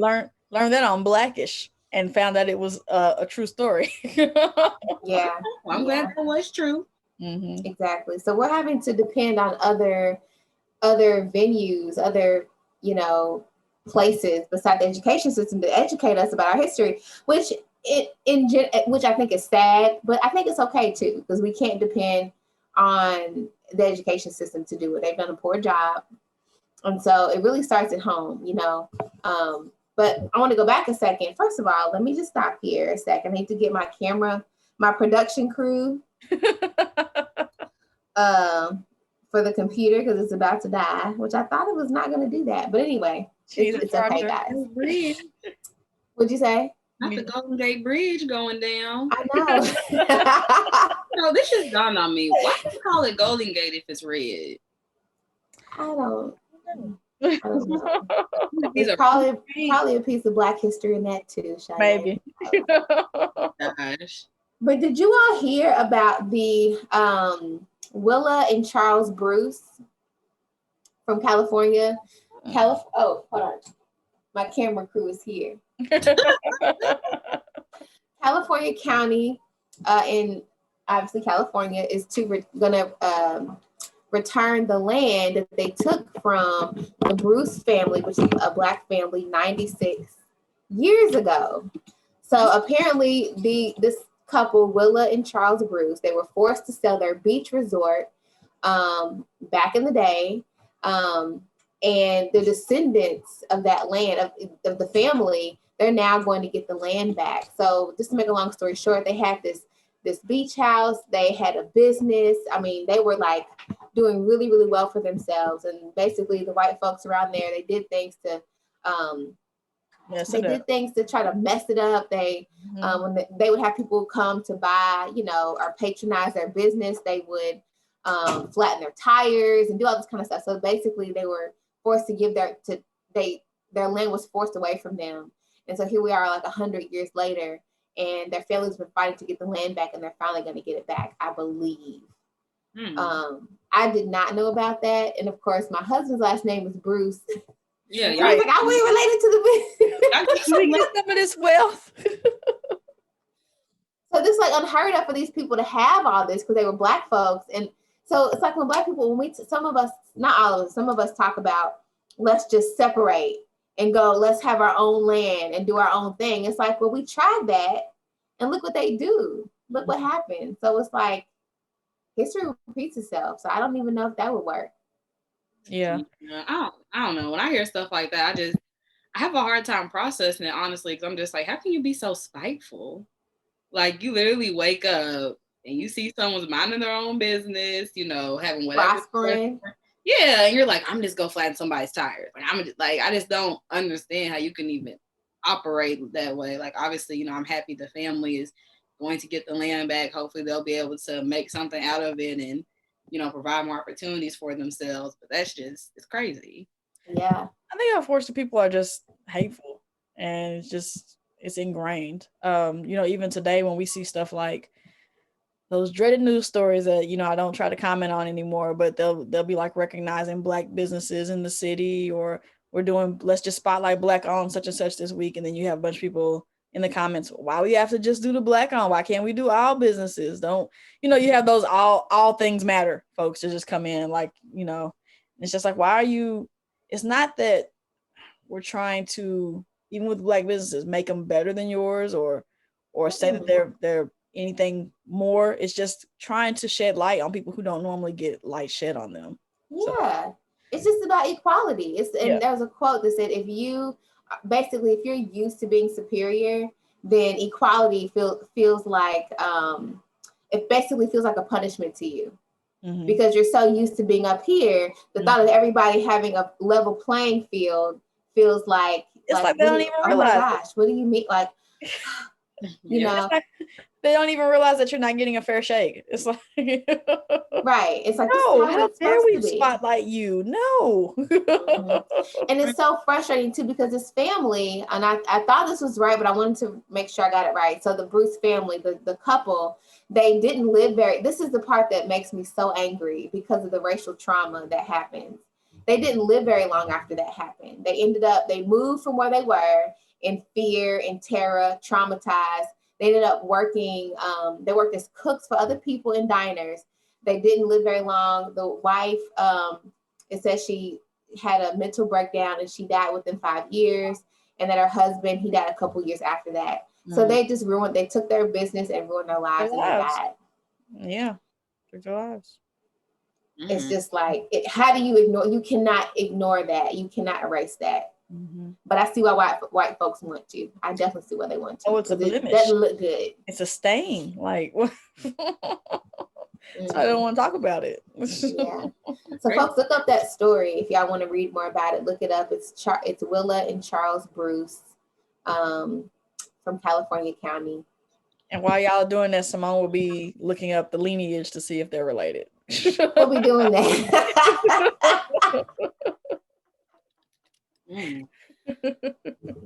Speaker 1: learned that on Blackish and found that it was a true story.
Speaker 2: Yeah,
Speaker 3: well, I'm glad that was true.
Speaker 2: Exactly. So we're having to depend on other venues, other places beside the education system to educate us about our history, which I think is sad, but I think it's okay too, because we can't depend on the education system to do it. They've done a poor job, and so it really starts at home, But I want to go back a second. First of all, let me just stop here a second. I need to get my camera, my production crew, for the computer, because it's about to die, which I thought it was not going to do that. But anyway, it's okay, guys. What'd you say?
Speaker 3: Not the Golden Gate Bridge going down.
Speaker 2: I know.
Speaker 3: No, this just dawned on me. Why do you call it Golden Gate if it's red?
Speaker 2: I don't know. There's probably a piece of Black history in that too, Cheyenne.
Speaker 1: Maybe.
Speaker 3: Gosh.
Speaker 2: But did you all hear about the Willa and Charles Bruce from California? Oh, hold on. My camera crew is here. California County in obviously California is gonna return the land that they took from the Bruce family, which is a Black family, 96 years ago. So apparently this couple, Willa and Charles Bruce, they were forced to sell their beach resort back in the day. And the descendants of that land, of the family, they're now going to get the land back. So just to make a long story short, they had this beach house. They had a business. I mean, they were like doing really, really well for themselves. And basically, the white folks around there, they did things to um, try to mess it up. They when they would have people come to buy, or patronize their business, they would flatten their tires and do all this kind of stuff. So basically, they were forced to give their land was forced away from them. And so here we are, like 100 years later, and their families been fighting to get the land back, and they're finally going to get it back, I believe. I did not know about that, and of course, my husband's last name is Bruce.
Speaker 3: Yeah,
Speaker 2: so right. He's like, "Are we related to the
Speaker 1: we get some of this wealth?"
Speaker 2: So this like unheard of for these people to have all this because they were Black folks, and so it's like when Black people, some of us, not all of us, some of us talk about let's just separate and go, let's have our own land and do our own thing. It's like, well, we tried that, and look what they do. Look what happened. So it's like history repeats itself. So I don't even know if that would work.
Speaker 1: Yeah.
Speaker 3: I don't know. When I hear stuff like that, I have a hard time processing it, honestly, because I'm just like, how can you be so spiteful? Like, you literally wake up and you see someone's minding their own business, having whatever.
Speaker 2: Prospering.
Speaker 3: Yeah, and you're like, I'm just gonna flatten somebody's tires. Like, I just don't understand how you can even operate that way. Like, obviously, I'm happy the family is going to get the land back. Hopefully, they'll be able to make something out of it and provide more opportunities for themselves. But it's crazy.
Speaker 2: Yeah,
Speaker 1: I think unfortunately people are just hateful, and it's ingrained. Even today when we see stuff like those dreaded news stories that I don't try to comment on anymore, but they'll be like recognizing Black businesses in the city, or we're doing, let's just spotlight Black owned such and such this week, and then you have a bunch of people in the comments, why we have to just do the Black owned? Why can't we do all businesses? Don't you have those all things matter folks to just come in, like it's just like, why are you? It's not that we're trying to, even with Black businesses, make them better than yours, or say that they're anything more. It's just trying to shed light on people who don't normally get light shed on them.
Speaker 2: Yeah. So, it's just about equality. And there was a quote that said, if you're used to being superior, then equality feels like it basically feels like a punishment to you. Because you're so used to being up here, the thought of everybody having a level playing field feels like
Speaker 1: it's like they don't even realize.
Speaker 2: Oh my gosh, what do you mean? Like,
Speaker 1: they don't even realize that you're not getting a fair shake. It's like
Speaker 2: right. It's like,
Speaker 1: no, how dare we spotlight you? No.
Speaker 2: And it's so frustrating too, because this family, and I thought this was right, but I wanted to make sure I got it right. So the Bruce family, the couple, they didn't live this is the part that makes me so angry because of the racial trauma that happens. They didn't live very long after that happened. They moved from where they were in fear and terror, traumatized. They ended up working, they worked as cooks for other people in diners. They didn't live very long. The wife, it says she had a mental breakdown and she died within 5 years. And then her husband, he died a couple years after that. So they just they took their business and ruined their lives, and they died.
Speaker 1: Yeah, took their lives.
Speaker 2: It's just like, how do you ignore? You cannot ignore that. You cannot erase that. But I see why white folks want to. I definitely see why they want to.
Speaker 1: Oh, it's a blemish.
Speaker 2: It doesn't look good.
Speaker 1: It's a stain. Like, what? So I don't want to talk about it.
Speaker 2: Yeah. So folks, look up that story if y'all want to read more about it. Look it up. It's Willa and Charles Bruce, from California County.
Speaker 1: And while y'all are doing that, Simone will be looking up the lineage to see if they're related.
Speaker 2: We'll be doing that.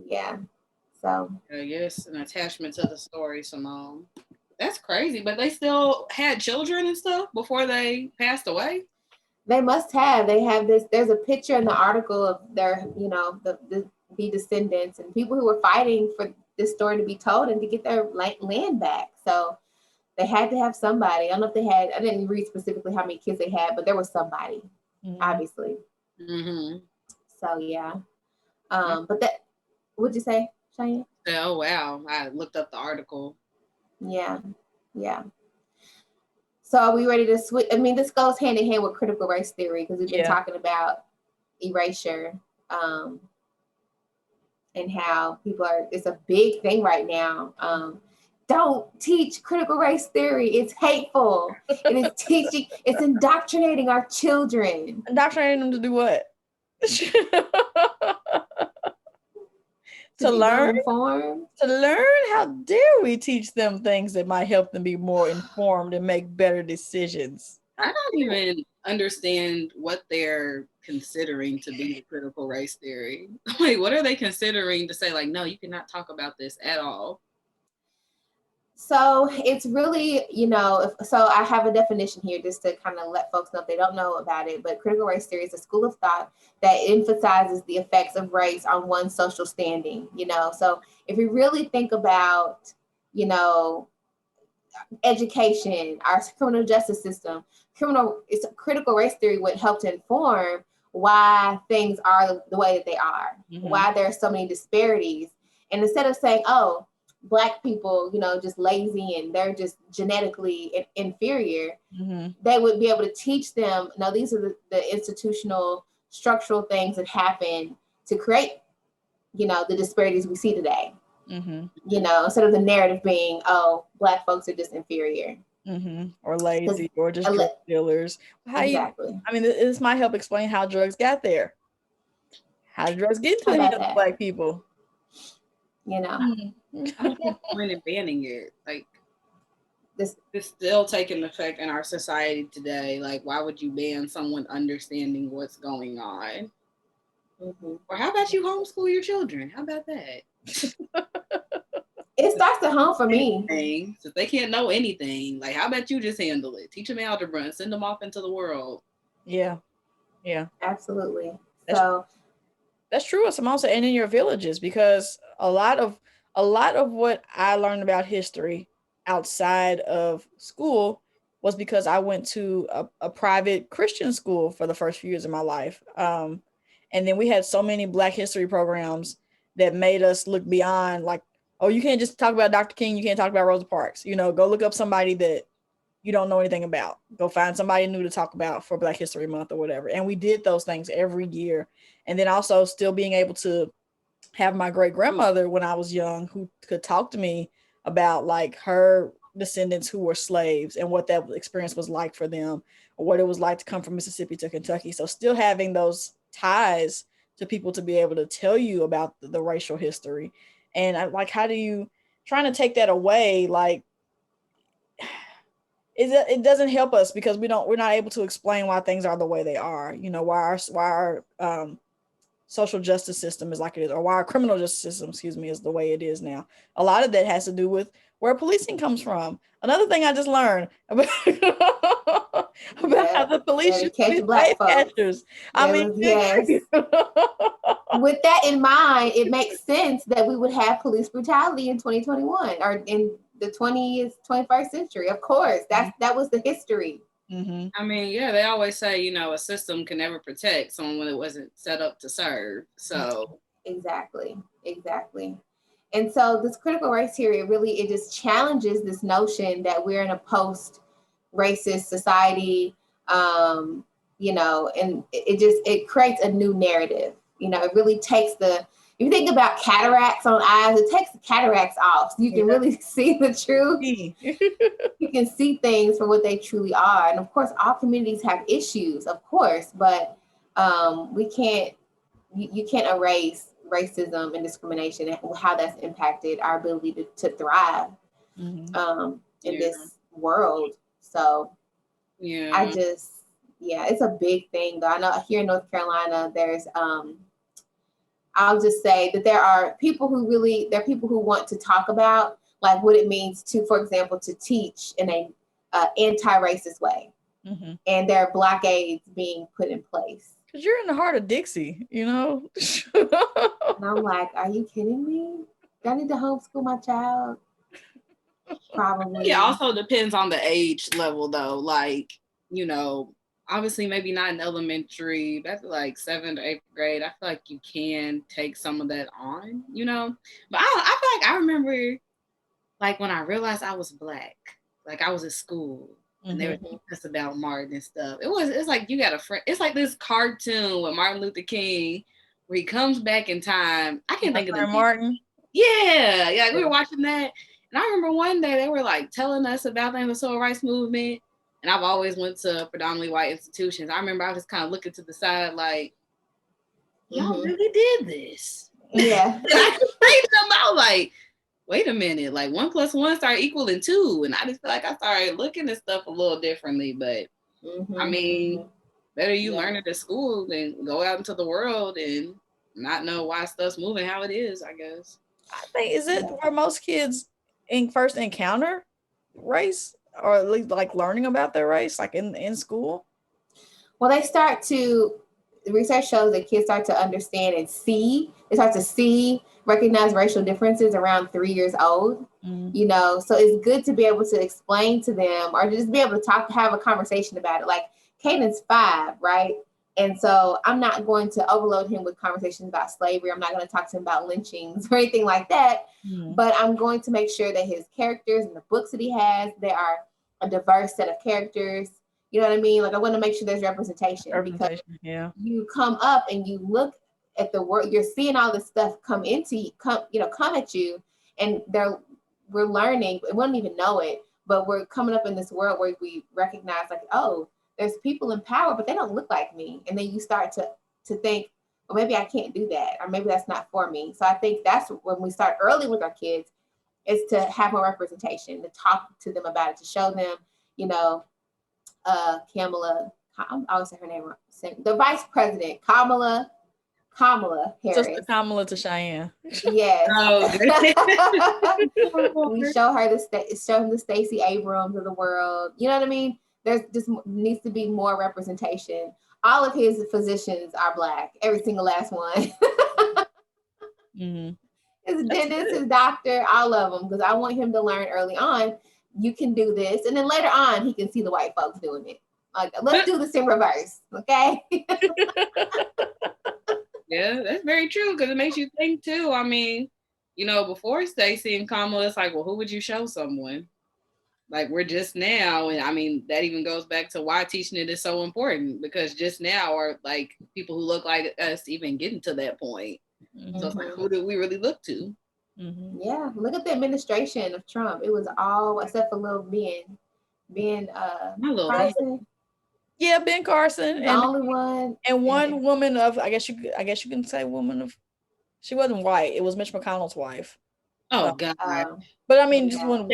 Speaker 2: Yeah. So.
Speaker 3: Yes, an attachment to the story, Simone. That's crazy, but they still had children and stuff before they passed away?
Speaker 2: They must have. They have this. There's a picture in the article of their, the descendants and people who were fighting for this story to be told and to get their land back. So they had to have somebody. I don't know if they had, I didn't read specifically how many kids they had, but there was somebody, obviously. So, yeah. But that, what'd you say, Cheyenne?
Speaker 3: Oh, wow. I looked up the article.
Speaker 2: Yeah. So are we ready to switch? I mean, this goes hand in hand with critical race theory because we've been talking about erasure. And and how it's a big thing right now. Don't teach critical race theory. It's hateful. It's indoctrinating our children.
Speaker 1: Indoctrinating them to do what?
Speaker 2: To be
Speaker 1: learn?
Speaker 2: well-informed.
Speaker 1: To learn? How dare we teach them things that might help them be more informed and make better decisions?
Speaker 3: I don't even understand what they're considering to be the critical race theory. Like, what are they considering to say, like, no, you cannot talk about this at all?
Speaker 2: So it's really, so I have a definition here just to kind of let folks know if they don't know about it. But critical race theory is a school of thought that emphasizes the effects of race on one's social standing. So if we really think about, education, our criminal justice system, critical race theory would help to inform why things are the way that they are, why there are so many disparities. And instead of saying, oh, Black people, just lazy and they're just genetically inferior, they would be able to teach them, no, these are the institutional structural things that happen to create, the disparities we see today. Instead of the narrative being, oh, Black folks are just inferior.
Speaker 1: Or lazy, or just drug dealers.
Speaker 2: Exactly.
Speaker 3: This
Speaker 1: might help explain how drugs got there. How did drugs get to the hands of Black people?
Speaker 3: I don't get the point in banning it. Like, it's still taking effect in our society today. Like, why would you ban someone understanding what's going on? Or how about you homeschool your children? How about that?
Speaker 2: It starts at home for me.
Speaker 3: So they can't know anything. Like, how about you just handle it? Teach them algebra and send them off into the world.
Speaker 1: Yeah.
Speaker 2: Absolutely.
Speaker 1: That's true, Simone said, and in your villages, because a lot of what I learned about history outside of school was because I went to a private Christian school for the first few years of my life. And then we had so many Black history programs that made us look beyond, like, oh, you can't just talk about Dr. King, you can't talk about Rosa Parks. Go look up somebody that you don't know anything about. Go find somebody new to talk about for Black History Month or whatever. And we did those things every year. And then also still being able to have my great grandmother when I was young who could talk to me about like her descendants who were slaves and what that experience was like for them, or what it was like to come from Mississippi to Kentucky. So still having those ties to people to be able to tell you about the racial history. And how do you trying to take that away? Like, it doesn't help us because we're not able to explain why things are the way they are. Why our social justice system is like it is, or why our criminal justice system, is the way it is now. A lot of that has to do with where policing comes from. Another thing I just learned about how the police used to be slave catchers.
Speaker 2: Yes. With that in mind, it makes sense that we would have police brutality in 2021 or in the 21st century. Of course, that was the history.
Speaker 3: They always say, a system can never protect someone when it wasn't set up to serve. So
Speaker 2: exactly. And so this critical race theory, it just challenges this notion that we're in a post-racist society, and it creates a new narrative. It really takes if you think about cataracts on eyes, it takes the cataracts off. So you can really see the truth. You can see things for what they truly are. And of course, all communities have issues, of course, but you can't erase racism and discrimination and how that's impacted our ability to thrive in this world. So it's a big thing though. I know here in North Carolina, there's I'll just say that there are people who want to talk about like what it means to, for example, to teach in a anti-racist way. And there are blockades being put in place.
Speaker 1: Because you're in the heart of Dixie,
Speaker 2: And I'm like, are you kidding me? Do I need to homeschool my child? Probably.
Speaker 3: It also depends on the age level though. Like, obviously maybe not in elementary, but after like 7th or 8th grade, I feel like you can take some of that on, But I feel like I remember like when I realized I was Black, like I was at school and they were talking us about Martin and stuff. It's like you got a friend. It's like this cartoon with Martin Luther King where he comes back in time. I can't think of the name.
Speaker 1: Martin.
Speaker 3: Yeah, yeah, we were watching that, and I remember one day they were like telling us about the civil rights movement, and I've always went to predominantly white institutions. I remember I was kind of looking to the side like, y'all really did this.
Speaker 2: Yeah.
Speaker 3: And I could say to them, I was like, wait a minute, like 1 + 1 started equaling 2, and I just feel like I started looking at stuff a little differently. But I mean, better you learn it at school than go out into the world and not know why stuff's moving how it is, I guess.
Speaker 1: I think is it where most kids first encounter race, or at least like learning about their race, like in school.
Speaker 2: Well, the research shows that kids start to understand and they start to recognize racial differences around 3 years old. So it's good to be able to explain to them or just be able to have a conversation about it. Like Caden's 5, right? And so I'm not going to overload him with conversations about slavery. I'm not going to talk to him about lynchings or anything like that. But I'm going to make sure that his characters and the books that he has, they are a diverse set of characters. You know what I mean? Like I want to make sure there's representation because you come up and you look at the world, you're seeing all this stuff come at you, and we're learning. We don't even know it, but we're coming up in this world where we recognize like, oh, there's people in power, but they don't look like me. And then you start to think, well, maybe I can't do that, or maybe that's not for me. So I think that's when we start early with our kids, is to have more representation, to talk to them about it, to show them, Kamala, I always say her name wrong. The vice president, Kamala Harris.
Speaker 1: Just Kamala to Cheyenne.
Speaker 2: Yes.
Speaker 3: Oh,
Speaker 2: we show her the Stacey Abrams of the world. You know what I mean? There's just needs to be more representation. All of his physicians are Black. Every single last one. His dentist, his doctor, all of them. Because I want him to learn early on, you can do this. And then later on, he can see the white folks doing it. Like, let's do this in reverse. Okay?
Speaker 3: Yeah, that's very true. Because it makes you think, too. I mean, before Stacey and Kamala, it's like, well, who would you show someone? Like, we're just now, and I mean, that even goes back to why teaching it is so important, because just now are like people who look like us even getting to that point. So it's like, who do we really look to?
Speaker 2: Yeah, look at the administration of Trump. It was all except for little Ben Carson.
Speaker 1: Yeah, Ben Carson,
Speaker 2: the only one,
Speaker 1: and one woman of I guess you can say woman of. She wasn't white. It was Mitch McConnell's wife.
Speaker 3: Oh God!
Speaker 1: But I mean, just one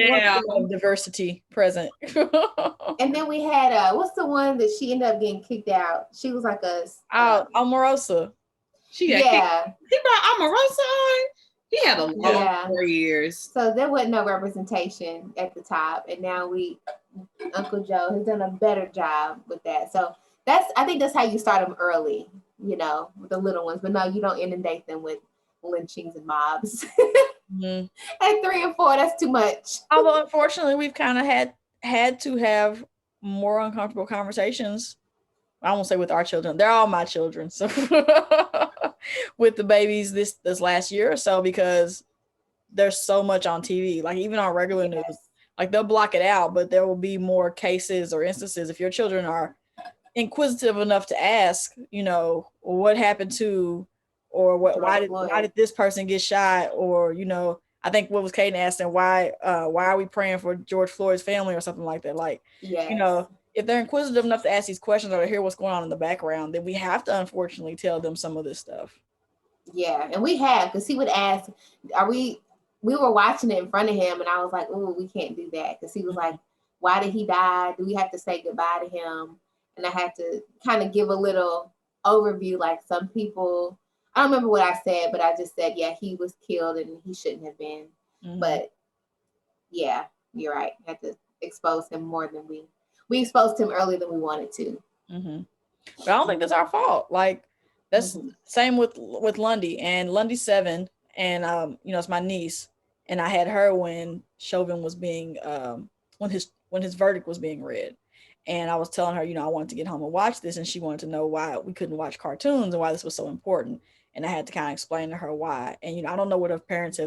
Speaker 1: diversity present.
Speaker 2: And then we had what's the one that she ended up getting kicked out? She was like a
Speaker 1: Omarosa.
Speaker 3: She got kicked. He brought Omarosa on. He had a long 4 years.
Speaker 2: So there wasn't no representation at the top, and now Uncle Joe has done a better job with that. So I think that's how you start them early, with the little ones. But no, you don't inundate them with lynchings and mobs. At 3 and 4, that's too much.
Speaker 1: Although unfortunately, we've kind of had to have more uncomfortable conversations. I won't say with our children; they're all my children. So with the babies this last year or so, because there's so much on TV, like even on regular news, like they'll block it out, but there will be more cases or instances if your children are inquisitive enough to ask, what happened to. Or why did this person get shot? Or, I think what was Caden asking, why are we praying for George Floyd's family or something like that? Like, if they're inquisitive enough to ask these questions or to hear what's going on in the background, then we have to unfortunately tell them some of this stuff.
Speaker 2: Yeah, and we have, because he would ask, we were watching it in front of him, and I was like, oh, we can't do that. Because he was like, why did he die? Do we have to say goodbye to him? And I had to kind of give a little overview, like some people, I don't remember what I said, but I just said, yeah, he was killed and he shouldn't have been. But yeah, you're right. We had to expose him more than we exposed him earlier than we wanted to.
Speaker 1: But I don't think that's our fault. Like that's same with Lundy, and Lundy's 7, and it's my niece, and I had her when Chauvin was being when his verdict was being read. And I was telling her, I wanted to get home and watch this, and she wanted to know why we couldn't watch cartoons and why this was so important. And I had to kind of explain to her why. And, I don't know what her parents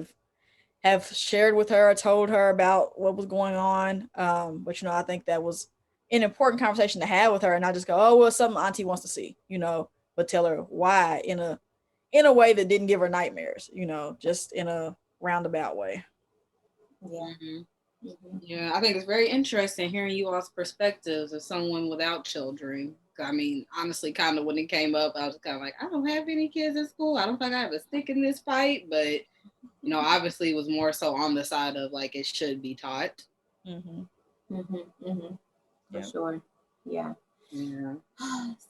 Speaker 1: have shared with her or told her about what was going on. But, I think that was an important conversation to have with her, and not just go, oh, well, something auntie wants to see, but tell her why in a in a way that didn't give her nightmares, just in a roundabout way.
Speaker 2: Yeah.
Speaker 3: Mm-hmm.
Speaker 2: Mm-hmm.
Speaker 3: Yeah, I think it's very interesting hearing you all's perspectives of someone without children. I mean, honestly, kind of when it came up, I was kind of like, I don't have any kids in school. I don't think I have a stick in this fight, but obviously, it was more so on the side of like it should be taught.
Speaker 1: Mm-hmm.
Speaker 2: Mm-hmm. Mm-hmm. For
Speaker 1: Yeah.
Speaker 2: sure. Yeah.
Speaker 3: Yeah.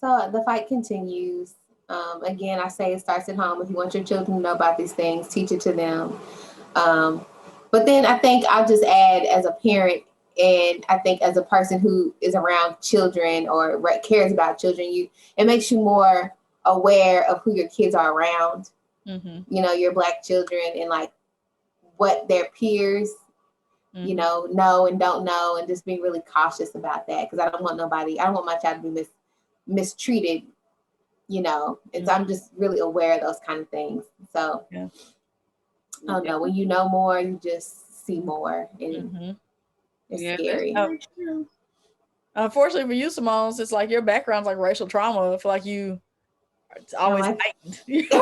Speaker 2: So the fight continues. Again, I say it starts at home. If you want your children to know about these things, teach it to them. Um, but then I think I'll just add as a parent, and I think as a person who is around children or cares about children, it makes you more aware of who your kids are around.
Speaker 1: Mm-hmm.
Speaker 2: Your Black children and like what their peers,
Speaker 1: Mm-hmm.
Speaker 2: know and don't know, and just being really cautious about that because I don't want my child to be mistreated, and so I'm just really aware of those kind of things. So
Speaker 1: Yeah.
Speaker 2: I don't know, when you know more, you just see more, and
Speaker 1: Mm-hmm.
Speaker 2: it's
Speaker 3: Yeah, that's
Speaker 2: scary.
Speaker 3: very true.
Speaker 1: Unfortunately for you, Simone's, it's like your background's like racial trauma. I feel like it's
Speaker 2: I'm
Speaker 1: always
Speaker 2: like,
Speaker 1: heightened.
Speaker 2: there it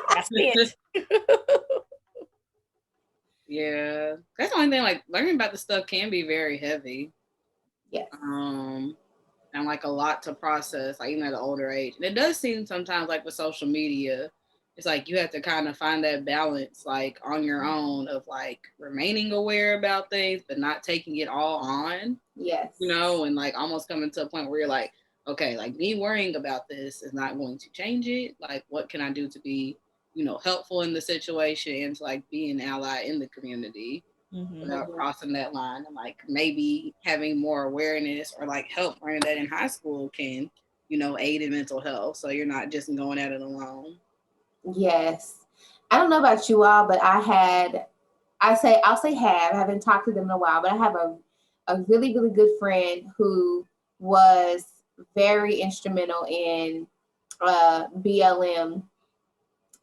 Speaker 1: I see it.
Speaker 3: Yeah, that's the only thing. Like learning about the stuff can be very heavy.
Speaker 2: Yes.
Speaker 3: And like a lot to process, like even at an older age. And it does seem sometimes like with social media, it's like you have to kind of find that balance, like on your own, of like remaining aware about things, but not taking it all on.
Speaker 2: Yes.
Speaker 3: And like almost coming to a point where you're like, okay, like me worrying about this is not going to change it. Like, what can I do to be, helpful in the situation and to like be an ally in the community without crossing that line, and like maybe having more awareness or like help learning that in high school can, aid in mental health. So you're not just going at it alone.
Speaker 2: Yes. I don't know about you all, but I'll say I haven't talked to them in a while, but I have a really, really good friend who was very instrumental in BLM,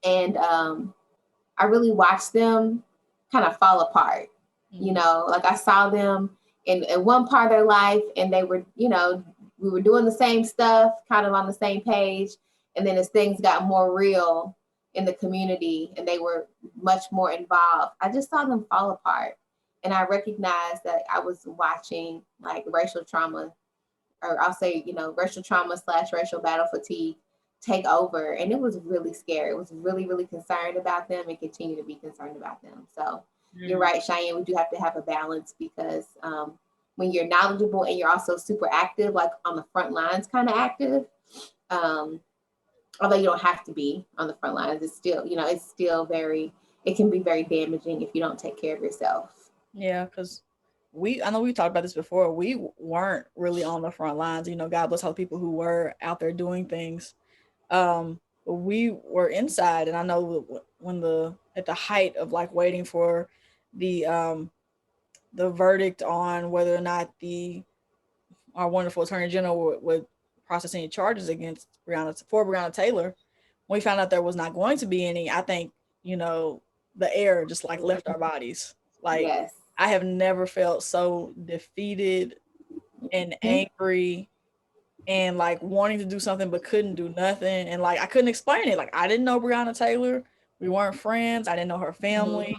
Speaker 2: and I really watched them kind of fall apart. Like I saw them in one part of their life, and they were, we were doing the same stuff, kind of on the same page. And then as things got more real in the community and they were much more involved, I just saw them fall apart. And I recognized that I was watching like racial trauma, or I'll say, racial trauma / racial battle fatigue take over. And it was really scary. It was really, really concerned about them and continue to be concerned about them. So you're right, Cheyenne, we do have to have a balance because when you're knowledgeable and you're also super active, like on the front lines kind of active, although you don't have to be on the front lines, it's still, it can be very damaging if you don't take care of yourself.
Speaker 1: Yeah, because I know we talked about this before. We weren't really on the front lines. God bless all the people who were out there doing things. But we were inside, and I know when at the height of like waiting for the verdict on whether or not our wonderful attorney general would process any charges against Breonna Taylor. When we found out there was not going to be any, I think the air just like left our bodies. Like,
Speaker 2: Yes.
Speaker 1: I have never felt so defeated and angry and like wanting to do something but couldn't do nothing, and like I couldn't explain it. Like, I didn't know Breonna Taylor, we weren't friends, I didn't know her family,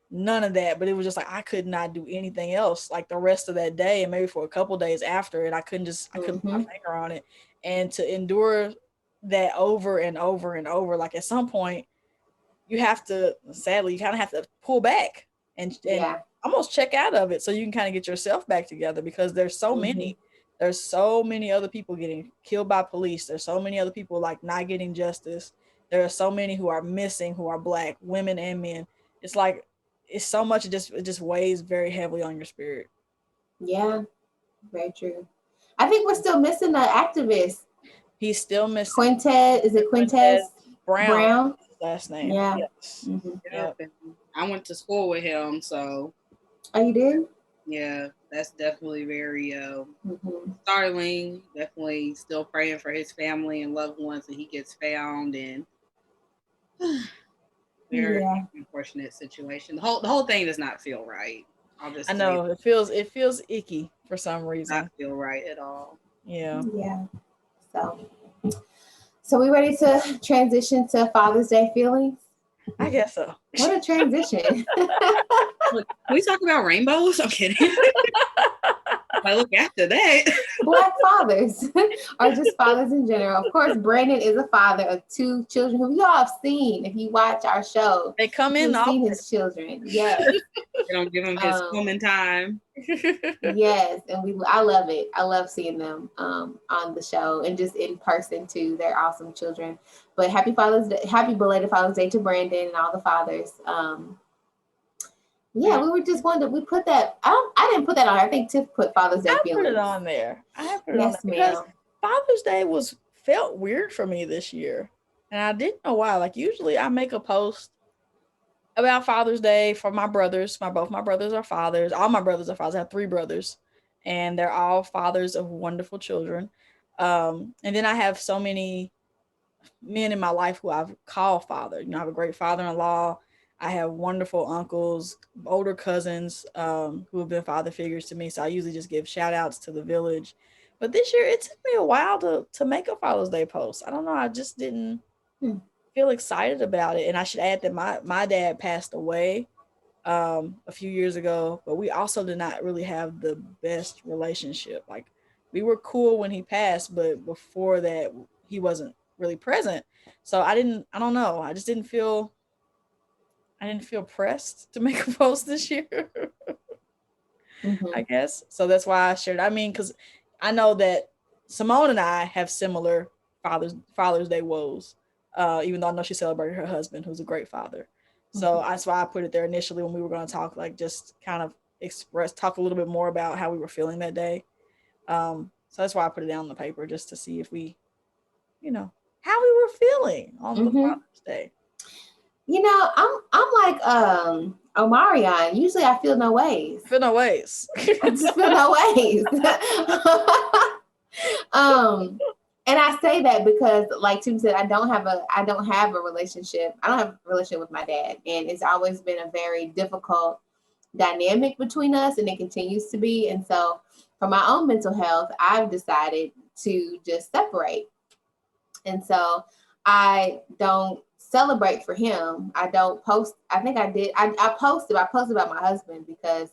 Speaker 1: none of that, but it was just like I could not do anything else like the rest of that day and maybe for a couple days after it. I couldn't put my finger on it, and to endure that over and over and over, like at some point you have to, sadly, you kind of have to pull back and almost check out of it so you can kind of get yourself back together, because there's so many other people getting killed by police. There's so many other people like not getting justice. There are so many who are missing, who are Black women and men. It's like it's so much. It just weighs very heavily on your spirit.
Speaker 2: Yeah, very true. I think we're still missing the activist.
Speaker 1: He's still missing.
Speaker 2: Quintez, is it Quintez
Speaker 1: Brown?
Speaker 2: Brown?
Speaker 1: Last name.
Speaker 2: Yeah.
Speaker 1: Yes.
Speaker 3: Yep. I went to school with him, so.
Speaker 2: Oh, you did?
Speaker 3: Yeah, that's definitely very startling. Definitely still praying for his family and loved ones that he gets found, and very unfortunate situation. The whole thing does not feel right.
Speaker 1: I know it feels icky for some reason.
Speaker 3: Not feel right at all.
Speaker 1: Yeah.
Speaker 2: Yeah. So we ready to transition to Father's Day feelings?
Speaker 1: I guess so.
Speaker 2: What a transition.
Speaker 3: Look, can we talk about rainbows? I'm kidding. I look after that.
Speaker 2: Black fathers, or just fathers in general. Of course, Brandon is a father of 2 children who you all have seen if you watch our show.
Speaker 1: They come in
Speaker 2: You've seen
Speaker 1: often.
Speaker 2: his children. Yes.
Speaker 3: We don't give him his swimming time.
Speaker 2: Yes, and I love it. I love seeing them on the show and just in person too. They're awesome children. But happy Father's Day, happy belated Father's Day to Brandon and all the fathers. Yeah, we were just wondering. We put that. I didn't put that on. I think Tiff put Father's Day
Speaker 1: I
Speaker 2: feelings.
Speaker 1: put it on there. I put it on
Speaker 2: Yes,
Speaker 1: there because
Speaker 2: ma'am.
Speaker 1: Father's Day felt weird for me this year, and I didn't know why. Like usually, I make a post about Father's Day for my brothers. Both my brothers are fathers. All my brothers are fathers. I have 3 brothers, and they're all fathers of wonderful children. And then I have so many men in my life who I've called father. You know, I have a great father-in-law. I have wonderful uncles, older cousins who have been father figures to me. So I usually just give shout outs to the village. But this year it took me a while to make a Father's Day post. I don't know. I just didn't feel excited about it. And I should add that my dad passed away a few years ago, but we also did not really have the best relationship. Like we were cool when he passed, but before that he wasn't really present. So I don't know. I didn't feel pressed to make a post this year. I guess. So that's why I shared. I mean, because I know that Simone and I have similar Father's Day woes. Even though I know she celebrated her husband, who's a great father. So that's why I put it there initially when we were going to talk, like just kind of talk a little bit more about how we were feeling that day. So that's why I put it down on the paper just to see if we, you know, how we were feeling on the Father's Day.
Speaker 2: You know, I'm like Omarion. Usually I feel no ways.
Speaker 1: Feel no ways.
Speaker 2: I just feel no ways. And I say that because, like Tim said, I don't have a relationship. I don't have a relationship with my dad, and it's always been a very difficult dynamic between us, and it continues to be. And so, for my own mental health, I've decided to just separate. And so, I don't celebrate for him. I don't post. I think I did. I posted. I posted about my husband because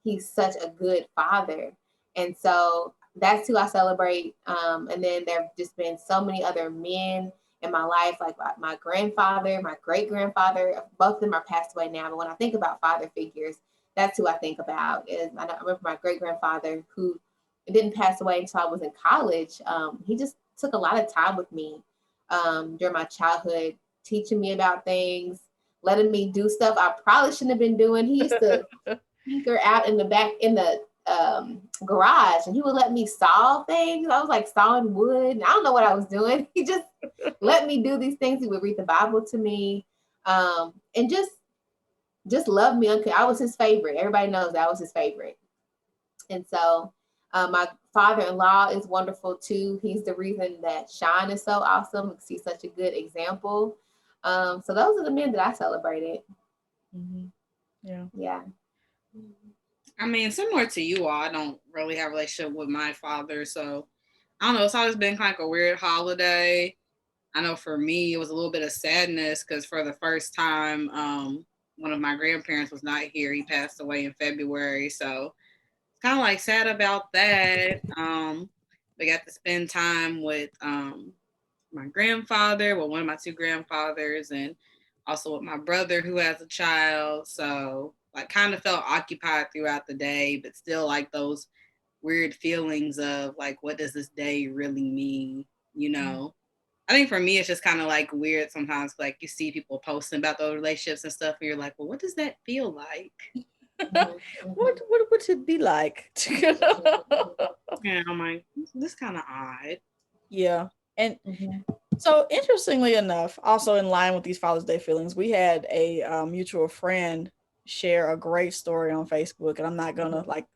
Speaker 2: he's such a good father, and so that's who I celebrate. And then there have just been so many other men in my life, like my grandfather, my great grandfather. Both of them are passed away now, but when I think about father figures, that's who I think about. I remember my great grandfather who didn't pass away until I was in college. He just took a lot of time with me during my childhood, teaching me about things, letting me do stuff I probably shouldn't have been doing. He used to tinker out in the back in the garage, and he would let me saw things. I was like sawing wood, and I don't know what I was doing. He just let me do these things. He would read the Bible to me, and just love me. I was his favorite. Everybody knows that I was his favorite, and so my father-in-law is wonderful too. He's the reason that Sean is so awesome. He's such a good example. So those are the men that I celebrated. Yeah.
Speaker 3: I mean, similar to you all, I don't really have a relationship with my father, so I don't know. It's always been kind of a weird holiday. I know for me, it was a little bit of sadness because for the first time, one of my grandparents was not here. He passed away in February, so it's kind of like sad about that. We got to spend time with my grandfather, well, one of my 2 grandfathers, and also with my brother who has a child. So like kind of felt occupied throughout the day, but still like those weird feelings of like, what does this day really mean? You know, I think for me, it's just kind of like weird sometimes. Like you see people posting about those relationships and stuff, and you're like, well, what does that feel like?
Speaker 1: What would it be like?
Speaker 3: Yeah, I'm like, this kind of odd.
Speaker 1: Yeah. And so interestingly enough, also in line with these Father's Day feelings, we had a mutual friend share a great story on Facebook, and I'm not gonna like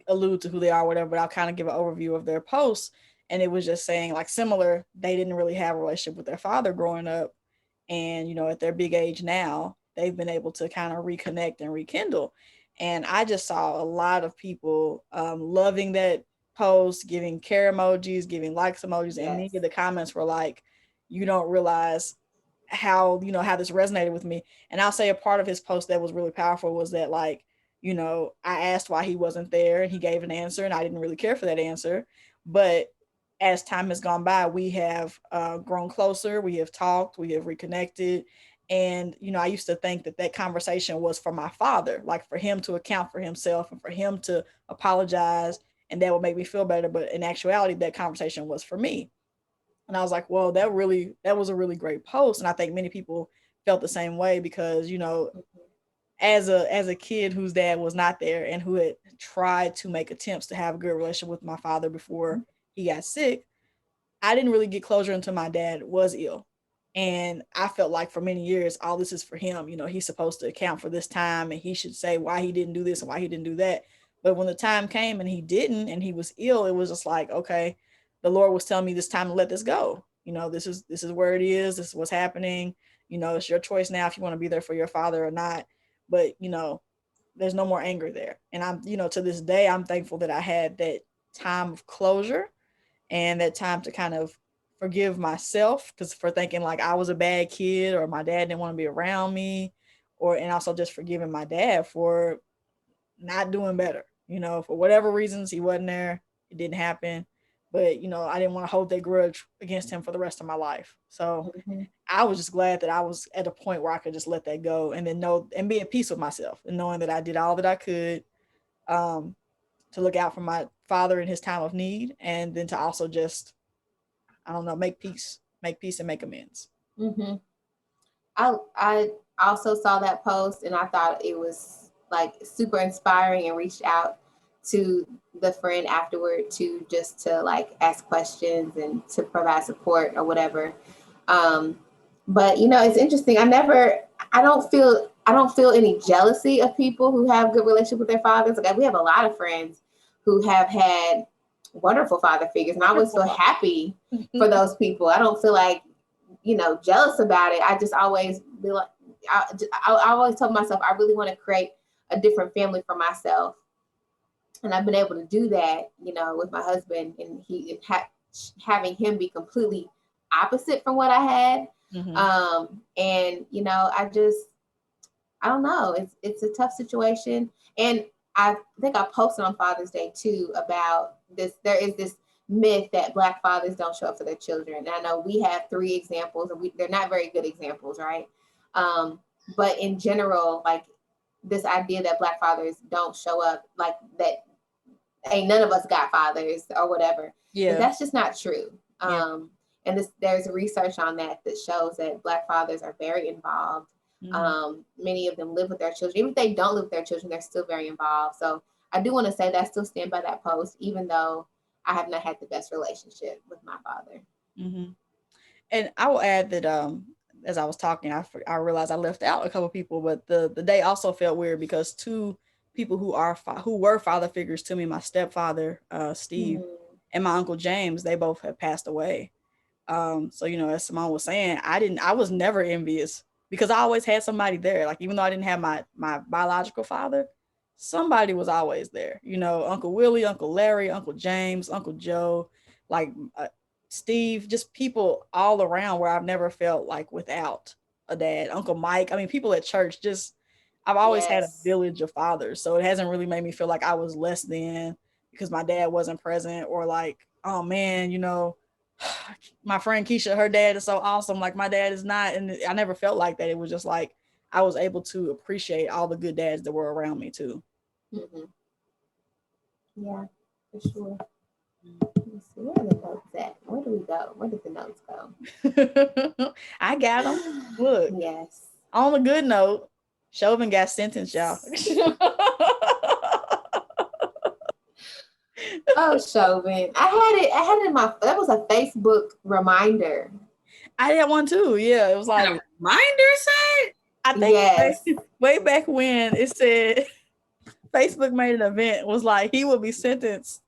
Speaker 1: allude to who they are, or whatever, but I'll kind of give an overview of their posts. And it was just saying like similar, they didn't really have a relationship with their father growing up, and you know at their big age now, they've been able to kind of reconnect and rekindle. And I just saw a lot of people loving that post, giving care emojis, giving likes emojis, and many of the comments were like, you don't realize how, how this resonated with me. And I'll say a part of his post that was really powerful was that, like, I asked why he wasn't there and he gave an answer, and I didn't really care for that answer. But as time has gone by, we have grown closer, we have talked, we have reconnected. And, I used to think that that conversation was for my father, like for him to account for himself and for him to apologize, and that would make me feel better. But in actuality, that conversation was for me. And I was like, well, that was a really great post. And I think many people felt the same way because, as a kid whose dad was not there and who had tried to make attempts to have a good relationship with my father before he got sick, I didn't really get closure until my dad was ill. And I felt like for many years, all this is for him. He's supposed to account for this time and he should say why he didn't do this and why he didn't do that. But when the time came and he didn't and he was ill, it was just like, okay, the Lord was telling me this time to let this go. This is where it is. This is what's happening. It's your choice now if you want to be there for your father or not. But, there's no more anger there. And I'm, to this day, I'm thankful that I had that time of closure and that time to kind of forgive myself, because for thinking like I was a bad kid or my dad didn't want to be around me, and also just forgiving my dad for not doing better, for whatever reasons he wasn't there, it didn't happen. But, I didn't want to hold that grudge against him for the rest of my life. So I was just glad that I was at a point where I could just let that go and then know and be at peace with myself and knowing that I did all that I could, to look out for my father in his time of need, and then to also just, I don't know, make peace and make amends.
Speaker 2: Mm-hmm. I also saw that post and I thought it was like super inspiring, and reached out to the friend afterward to like ask questions and to provide support or whatever. But it's interesting. I don't feel any jealousy of people who have good relationship with their fathers. Like, we have a lot of friends who have had wonderful father figures, and I always feel happy for those people. I don't feel like, jealous about it. I just always be like, I always told myself I really want to create a different family for myself, and I've been able to do that, with my husband, and having him be completely opposite from what I had. And I don't know. It's a tough situation, and I think I posted on Father's Day too about this. There is this myth that Black fathers don't show up for their children. And I know we have 3 examples, and they're not very good examples, right? But in general, like, this idea that Black fathers don't show up, like that ain't none of us got fathers or whatever. Yeah, but that's just not true. Yeah. And there's research on that shows that Black fathers are very involved. Many of them live with their children. Even if they don't live with their children, they're still very involved. So I do want to say that I still stand by that post, even though I have not had the best relationship with my father.
Speaker 1: And I will add that as I was talking, I realized I left out a couple people, but the day also felt weird because 2 people who were father figures to me, my stepfather, Steve, and my uncle James, they both have passed away. So, as Simone was saying, I was never envious because I always had somebody there. Like, even though I didn't have my biological father, somebody was always there. Uncle Willie, Uncle Larry, Uncle James, Uncle Joe, like Steve, just people all around where I've never felt like without a dad. Uncle Mike, I mean, people at church, just, I've always had a village of fathers. So it hasn't really made me feel like I was less than because my dad wasn't present, or like, oh man, my friend Keisha, her dad is so awesome. Like, my dad is not. And I never felt like that. It was just like, I was able to appreciate all the good dads that were around me too.
Speaker 2: Yeah, for sure. Let me see, where are the notes at? Where do we go? Where did the notes
Speaker 1: go? I got them. Look. Yes. On a good note, Chauvin got sentenced, y'all.
Speaker 2: Oh, Chauvin. I had it in my, that was a Facebook reminder.
Speaker 1: I had one too. Yeah. It was like
Speaker 3: a reminder set?
Speaker 1: I think way back when it said Facebook made an event, it was like he will be sentenced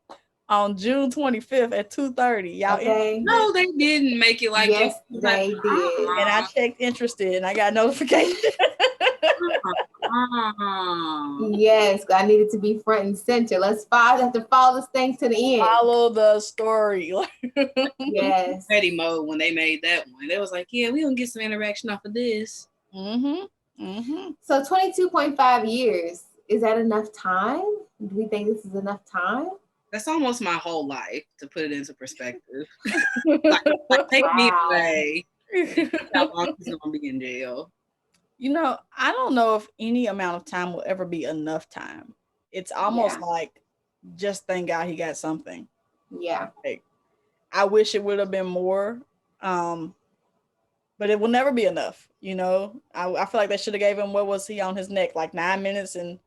Speaker 1: on June 25th at 2:30. Y'all,
Speaker 2: okay.
Speaker 3: No, they didn't make it like
Speaker 2: they did.
Speaker 1: And I checked interested, and I got notification.
Speaker 2: Yes, I needed to be front and center. Have to follow this thing to the end.
Speaker 1: Follow the story.
Speaker 2: Yes.
Speaker 3: Ready mode when they made that one. They was like, yeah, we gonna get some interaction off of this.
Speaker 2: So 22.5 years, is that enough time? Do we think this is enough time?
Speaker 3: That's almost my whole life, to put it into perspective. like take me
Speaker 2: Wow.
Speaker 3: away. How long he's gonna be in jail?
Speaker 1: I don't know if any amount of time will ever be enough time. It's almost like, just thank God he got something.
Speaker 2: Yeah.
Speaker 1: Like, I wish it would have been more, but it will never be enough. I feel like they should have gave him, what was he on his neck, like 9 minutes and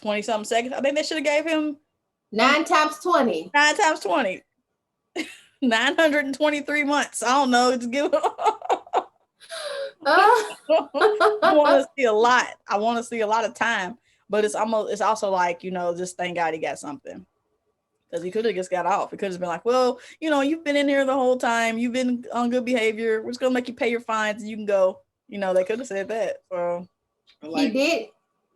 Speaker 1: 20 something seconds. I think they should have gave him
Speaker 2: 9 times 20.
Speaker 1: 9 times 20. 923 months. I don't know. Just give. I want to see a lot. I want to see a lot of time, but it's also like, just thank God he got something, because he could have just got off. It could have been like, well, you've been in here the whole time. You've been on good behavior. We're just gonna make you pay your fines and you can go. They could have said that. So
Speaker 2: he did.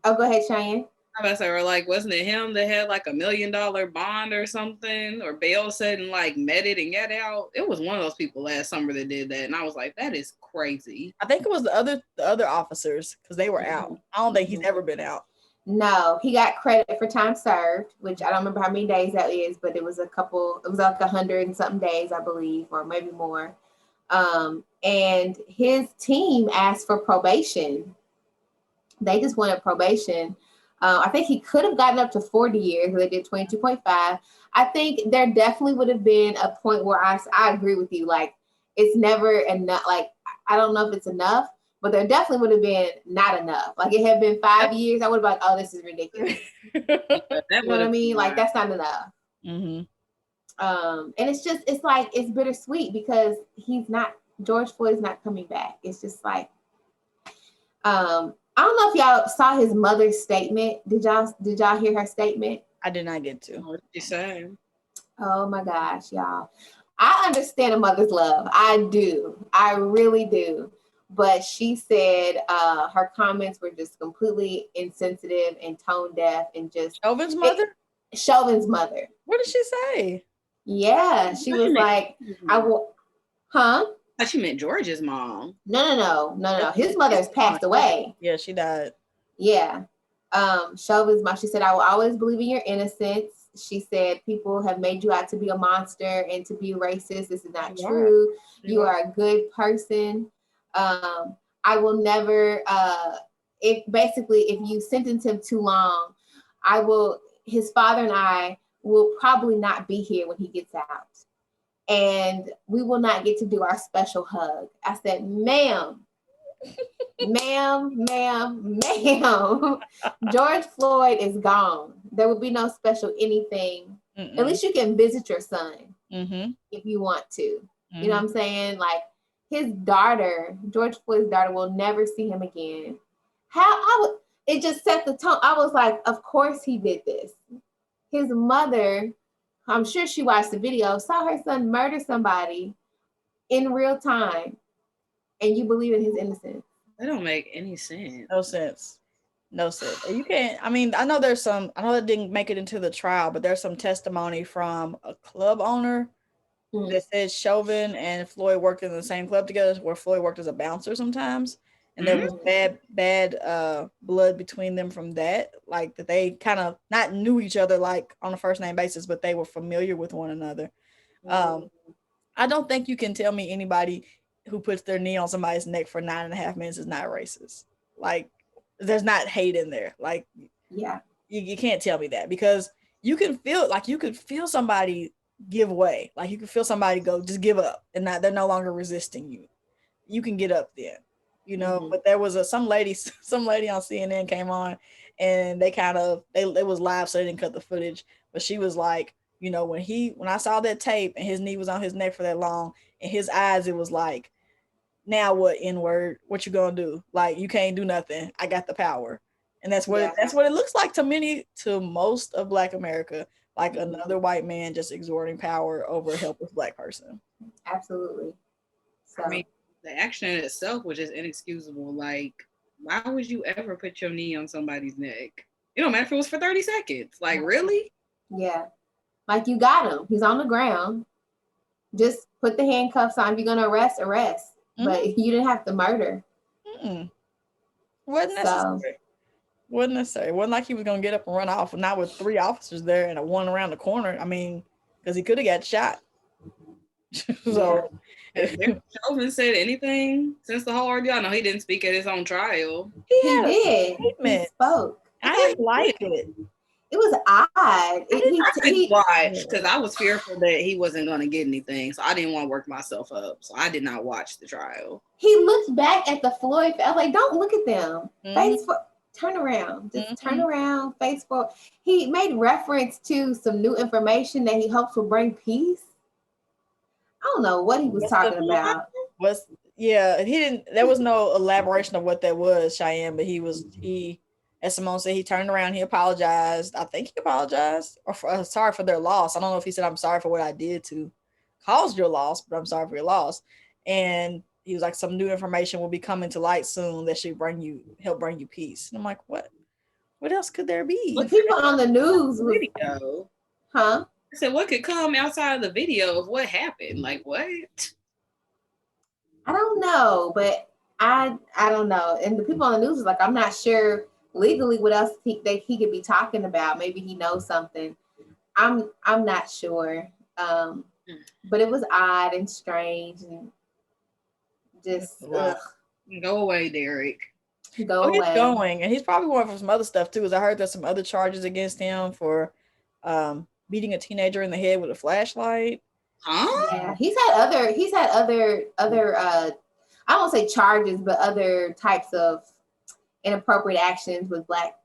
Speaker 2: Oh, go ahead, Cheyenne.
Speaker 3: I was or like, wasn't it him that had like $1 million bond or something, or bail set and like met it and got out? It was one of those people last summer that did that, and I was like, that is crazy.
Speaker 1: I think it was the other officers, because they were out. I don't think he's ever been out.
Speaker 2: No, he got credit for time served, which I don't remember how many days that is, but it was a couple. It was like 100 and something days, I believe, or maybe more. And his team asked for probation. They just wanted probation. I think he could have gotten up to 40 years. They did 22.5. I think there definitely would have been a point where I agree with you. Like, it's never enough. Like, I don't know if it's enough, but there definitely would have been not enough. Like, it had been 5 years, I would have been like, oh, this is ridiculous. You know what I mean? Like, that's not enough.
Speaker 1: Mm-hmm.
Speaker 2: And it's like, it's bittersweet because George Floyd's not coming back. It's just like, I don't know if y'all saw his mother's statement. Did y'all hear her statement?
Speaker 1: I did not get to.
Speaker 3: What did you say?
Speaker 2: Oh my gosh, y'all. I understand a mother's love. I do. I really do. But she said her comments were just completely insensitive and tone deaf and just
Speaker 1: Chauvin's mother?
Speaker 2: Chauvin's mother.
Speaker 1: What did she say?
Speaker 2: Yeah, she was like, huh?
Speaker 3: I thought you meant George's mom.
Speaker 2: No. His mother has passed away.
Speaker 1: Yeah, she died.
Speaker 2: Yeah. Chauvin's mom, she said, I will always believe in your innocence. She said, people have made you out to be a monster and to be racist. This is not true. You are a good person. I will never, if you sentence him too long, his father and I will probably not be here when he gets out. And we will not get to do our special hug. I said, ma'am, George Floyd is gone. There will be no special anything. Mm-mm. At least you can visit your son if you want to. You know what I'm saying? Like, his daughter, George Floyd's daughter, will never see him again. It just set the tone. I was like, of course he did this. His mother, I'm sure she watched the video, saw her son murder somebody in real time, and you believe in his innocence.
Speaker 3: That don't make any sense.
Speaker 1: No sense. You can't. I mean, I know that didn't make it into the trial, but there's some testimony from a club owner that says Chauvin and Floyd worked in the same club together, where Floyd worked as a bouncer sometimes. And there was bad blood between them from that. Like, that they kind of not knew each other, like, on a first name basis, but they were familiar with one another. I don't think you can tell me anybody who puts their knee on somebody's neck for 9.5 minutes is not racist. Like, there's not hate in there. Like,
Speaker 2: yeah,
Speaker 1: you can't tell me that, because you can feel somebody give way. Like, you can feel somebody go, just give up, and they're no longer resisting you. You can get up then. But there was some lady on CNN came on, and it was live, so they didn't cut the footage. But she was like, when I saw that tape and his knee was on his neck for that long, and his eyes, it was like, now what, N-word? What you gonna do? Like, you can't do nothing. I got the power. And that's what it looks like to most of Black America, like another white man just exerting power over a helpless Black person.
Speaker 2: Absolutely. So,
Speaker 3: I mean, the action in itself was just inexcusable. Like, why would you ever put your knee on somebody's neck? It don't matter if it was for 30 seconds. Like, really?
Speaker 2: Yeah. Like, you got him. He's on the ground. Just put the handcuffs on. If you're going to arrest. But you didn't have to murder.
Speaker 1: Wasn't necessary. Wasn't necessary. It wasn't like he was going to get up and run off, not with 3 officers there and a one around the corner. I mean, because he could have got shot. So,
Speaker 3: has Derek Chauvin said anything since the whole ordeal? I know he didn't speak at his own trial.
Speaker 2: He did. He spoke.
Speaker 1: I didn't like it.
Speaker 2: It was odd.
Speaker 3: I didn't watch because I was fearful that he wasn't going to get anything. So I didn't want to work myself up. So I did not watch the trial.
Speaker 2: He looked back at the Floyd. I was like, don't look at them. Face for, turn around. Just turn around, face forward. He made reference to some new information that he hopes will bring peace. I don't know what he was talking about.
Speaker 1: He didn't, there was no elaboration of what that was, Cheyenne, but as Simone said, he turned around, he apologized. I think he apologized or sorry for their loss. I don't know if he said, I'm sorry for what I did to cause your loss, but I'm sorry for your loss. And he was like, some new information will be coming to light soon that should help bring you peace. And I'm like, what else could there be?
Speaker 2: Well, people on the news
Speaker 3: video.
Speaker 2: Huh?
Speaker 3: I said, what could come outside of the video of what happened? Like, what?
Speaker 2: I don't know, but I don't know. And the people on the news is like, I'm not sure legally what else he could be talking about. Maybe he knows something. I'm not sure. But it was odd and strange and just
Speaker 3: go away, Derek.
Speaker 2: Go away.
Speaker 1: He's going, and he's probably going for some other stuff too. As I heard there's some other charges against him for beating a teenager in the head with a flashlight.
Speaker 3: Huh?
Speaker 2: Yeah, he's had other I won't say charges, but other types of inappropriate actions with Black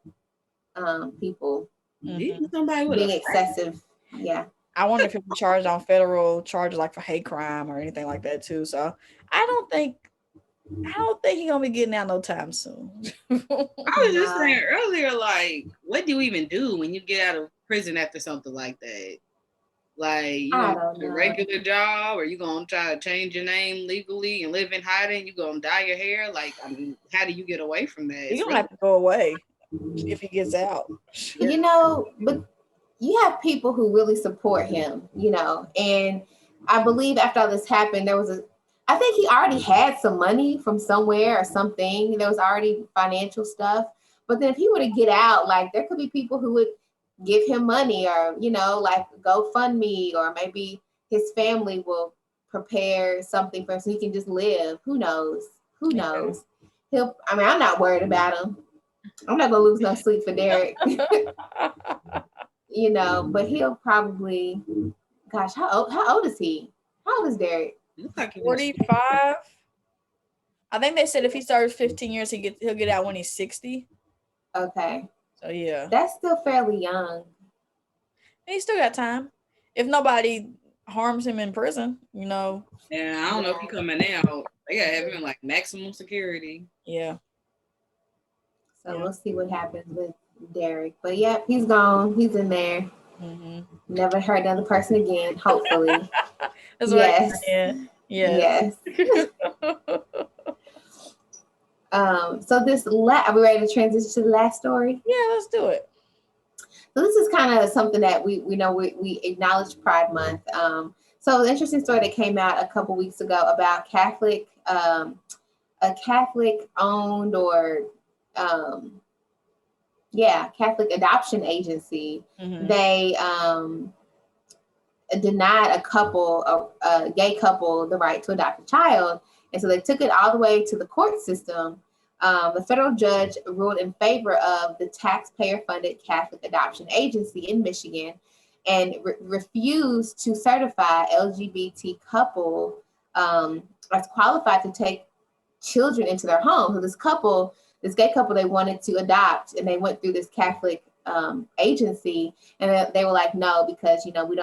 Speaker 2: people. Being excessive. Yeah.
Speaker 1: I wonder if he'll be charged on federal charges like for hate crime or anything like that too. So I don't think he's gonna be getting out no time soon.
Speaker 3: I was just saying earlier, like, what do you even do when you get out of prison after something like that? Like, you know, a regular job, or you gonna try to change your name legally and live in hiding? You gonna dye your hair? Like, I mean, how do you get away from that?
Speaker 1: He's gonna have to go away if he gets out.
Speaker 2: You know, but you have people who really support him, you know, and I believe after all this happened, I think he already had some money from somewhere or something. There was already financial stuff. But then if he were to get out, like, there could be people who would give him money, or, you know, like GoFundMe, or maybe his family will prepare something for him so he can just live. Who knows? I'm not worried about him. I'm not gonna lose no sleep for Derek. You know, but he'll probably, gosh, how old is he? How old is Derek?
Speaker 1: 45. I think they said if he serves 15 years, he'll get out when he's 60.
Speaker 2: Okay.
Speaker 1: So yeah,
Speaker 2: that's still fairly young.
Speaker 1: He still got time if nobody harms him in prison, you know.
Speaker 3: Yeah, I don't know if he's coming out. They gotta have him in like maximum security.
Speaker 1: Yeah.
Speaker 2: So we'll see what happens with Derek. But yeah, he's gone. He's in there.
Speaker 1: Mm-hmm.
Speaker 2: Never heard another person again. Hopefully.
Speaker 1: That's
Speaker 2: yes.
Speaker 1: Right. Yes.
Speaker 2: So are we ready to transition to the last story?
Speaker 1: Yeah, let's do it.
Speaker 2: So this is kind of something that we know we acknowledge Pride Month. So the interesting story that came out a couple weeks ago about Catholic, a Catholic owned or Catholic adoption agency. Mm-hmm. They denied a gay couple, the right to adopt a child. And so they took it all the way to the court system. The federal judge ruled in favor of the taxpayer-funded Catholic adoption agency in Michigan and refused to certify LGBT couple as qualified to take children into their home. So this gay couple, they wanted to adopt, and they went through this Catholic agency, and they were like, no, because, you know, we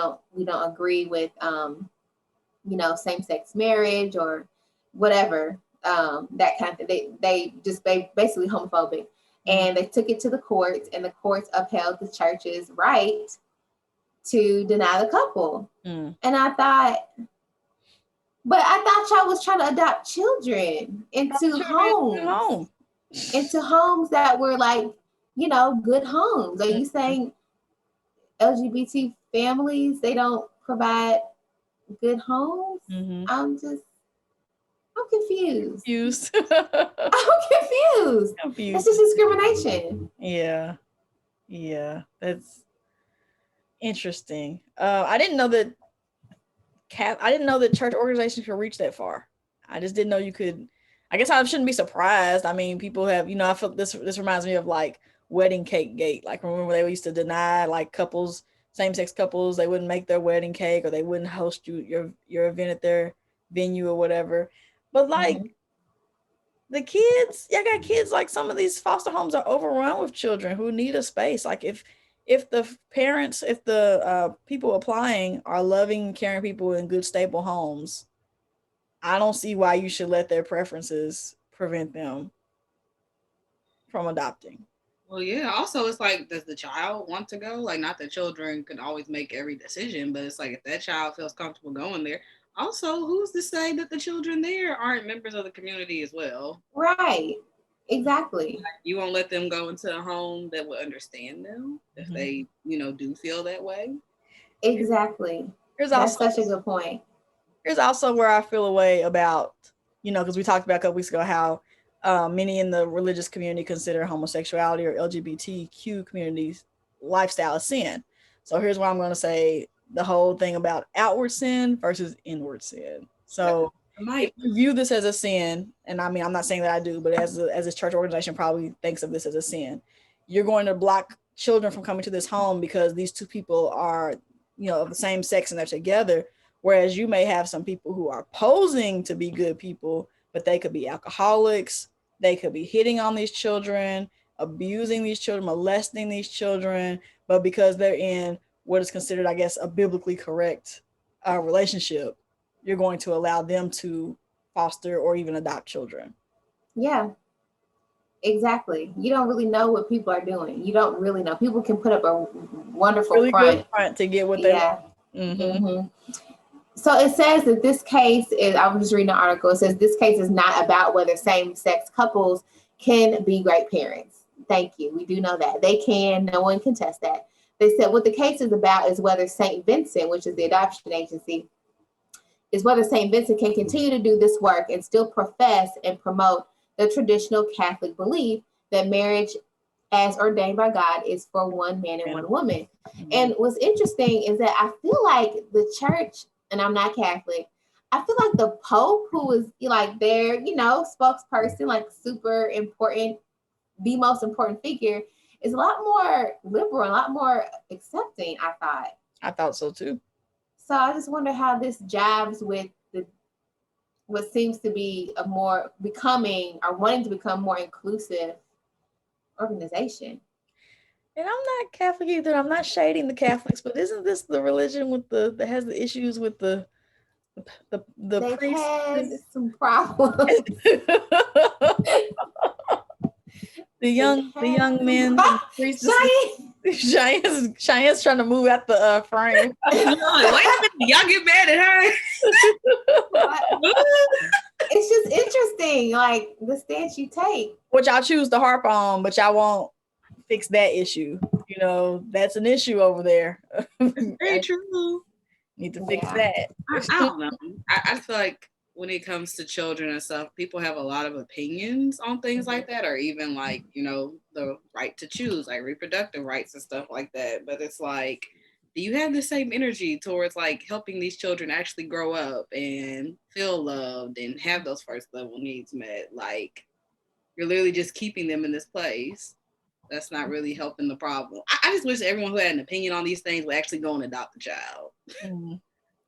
Speaker 2: don't agree with same-sex marriage or whatever, that kind of thing. They basically homophobic, and they took it to the courts, and the courts upheld the church's right to deny the couple. And I thought y'all was trying to adopt children into homes. into homes that were like, good homes. Are you saying LGBT families, they don't provide good homes?
Speaker 1: Mm-hmm.
Speaker 2: I'm confused.
Speaker 1: Confused.
Speaker 2: I'm confused. That's
Speaker 1: Confused.
Speaker 2: just discrimination.
Speaker 1: Yeah. Yeah. That's interesting. I didn't know that I didn't know that church organizations could reach that far. I just didn't know you could. I guess I shouldn't be surprised. I mean, people have, I feel this reminds me of like wedding cake gate. Like remember they used to deny like couples, same sex couples, they wouldn't make their wedding cake or they wouldn't host your event at their venue or whatever. But like
Speaker 2: Mm-hmm.
Speaker 1: the kids, yeah, I got kids. Like some of these foster homes are overrun with children who need a space. Like if the parents, if the people applying are loving, caring people in good, stable homes, I don't see why you should let their preferences prevent them from adopting.
Speaker 3: Well, yeah. Also, it's like, does the child want to go? Like, not that children can always make every decision, but it's like if that child feels comfortable going there. Also, who's to say that the children there aren't members of the community as well?
Speaker 2: Right. Exactly.
Speaker 3: You won't let them go into a home that will understand them if
Speaker 1: Mhm.
Speaker 3: they, do feel that way.
Speaker 2: Exactly.
Speaker 1: Here's
Speaker 2: That's
Speaker 1: also
Speaker 2: such a good point.
Speaker 1: here's also where I feel a way about, because we talked about a couple weeks ago how many in the religious community consider homosexuality or LGBTQ communities lifestyle a sin. So here's what I'm going to say: the whole thing about outward sin versus inward sin. So if
Speaker 3: Might.
Speaker 1: you view this as a sin, and I mean I'm not saying that I do, but as this church organization probably thinks of this as a sin, you're going to block children from coming to this home because these two people are of the same sex and they're together. Whereas you may have some people who are posing to be good people, but they could be alcoholics, they could be hitting on these children, abusing these children, molesting these children, but because they're in what is considered, I guess, a biblically correct relationship, you're going to allow them to foster or even adopt children.
Speaker 2: Yeah, exactly. You don't really know what people are doing. You don't really know. People can put up a wonderful
Speaker 1: Really good
Speaker 2: front.
Speaker 1: front to get what they
Speaker 2: Yeah.
Speaker 1: want. Mm-hmm.
Speaker 2: Mm-hmm. So it says that this case is, I was just reading an article. It says this case is not about whether same sex couples can be great parents. Thank you. We do know that. They can. No one can test that. They said what the case is about is whether St. Vincent, which is the adoption agency, is whether St. Vincent can continue to do this work and still profess and promote the traditional Catholic belief that marriage, as ordained by God, is for one man and one woman. And what's interesting is that I feel like the church, and I'm not Catholic, I feel like the Pope, who was like their, spokesperson, like super important, the most important figure, is a lot more liberal, a lot more accepting, I thought.
Speaker 1: I thought so too.
Speaker 2: So I just wonder how this jives with the what seems to be a more becoming or wanting to become more inclusive organization.
Speaker 1: And I'm not Catholic either. I'm not shading the Catholics, but isn't this the religion with the that has the issues with the
Speaker 2: They've
Speaker 1: priests?
Speaker 2: had some problems. They've
Speaker 1: The
Speaker 2: had
Speaker 1: young
Speaker 2: some
Speaker 1: men and
Speaker 2: problems.
Speaker 1: priestesses. Cheyenne's trying to move out the frame.
Speaker 3: Wait a minute, y'all get mad at her.
Speaker 2: It's just interesting, like the stance you take.
Speaker 1: Which I'll choose to harp on, but y'all won't fix that issue. That's an issue over there.
Speaker 3: Very
Speaker 1: I
Speaker 3: true.
Speaker 1: need to fix
Speaker 2: Yeah.
Speaker 1: that.
Speaker 3: I don't know. I feel like when it comes to children and stuff, people have a lot of opinions on things like that, or even like, the right to choose, like reproductive rights and stuff like that. But it's like, do you have the same energy towards like helping these children actually grow up and feel loved and have those first level needs met? Like, you're literally just keeping them in this place. That's not really helping the problem. I just wish everyone who had an opinion on these things would actually go and adopt a child.
Speaker 1: Mm.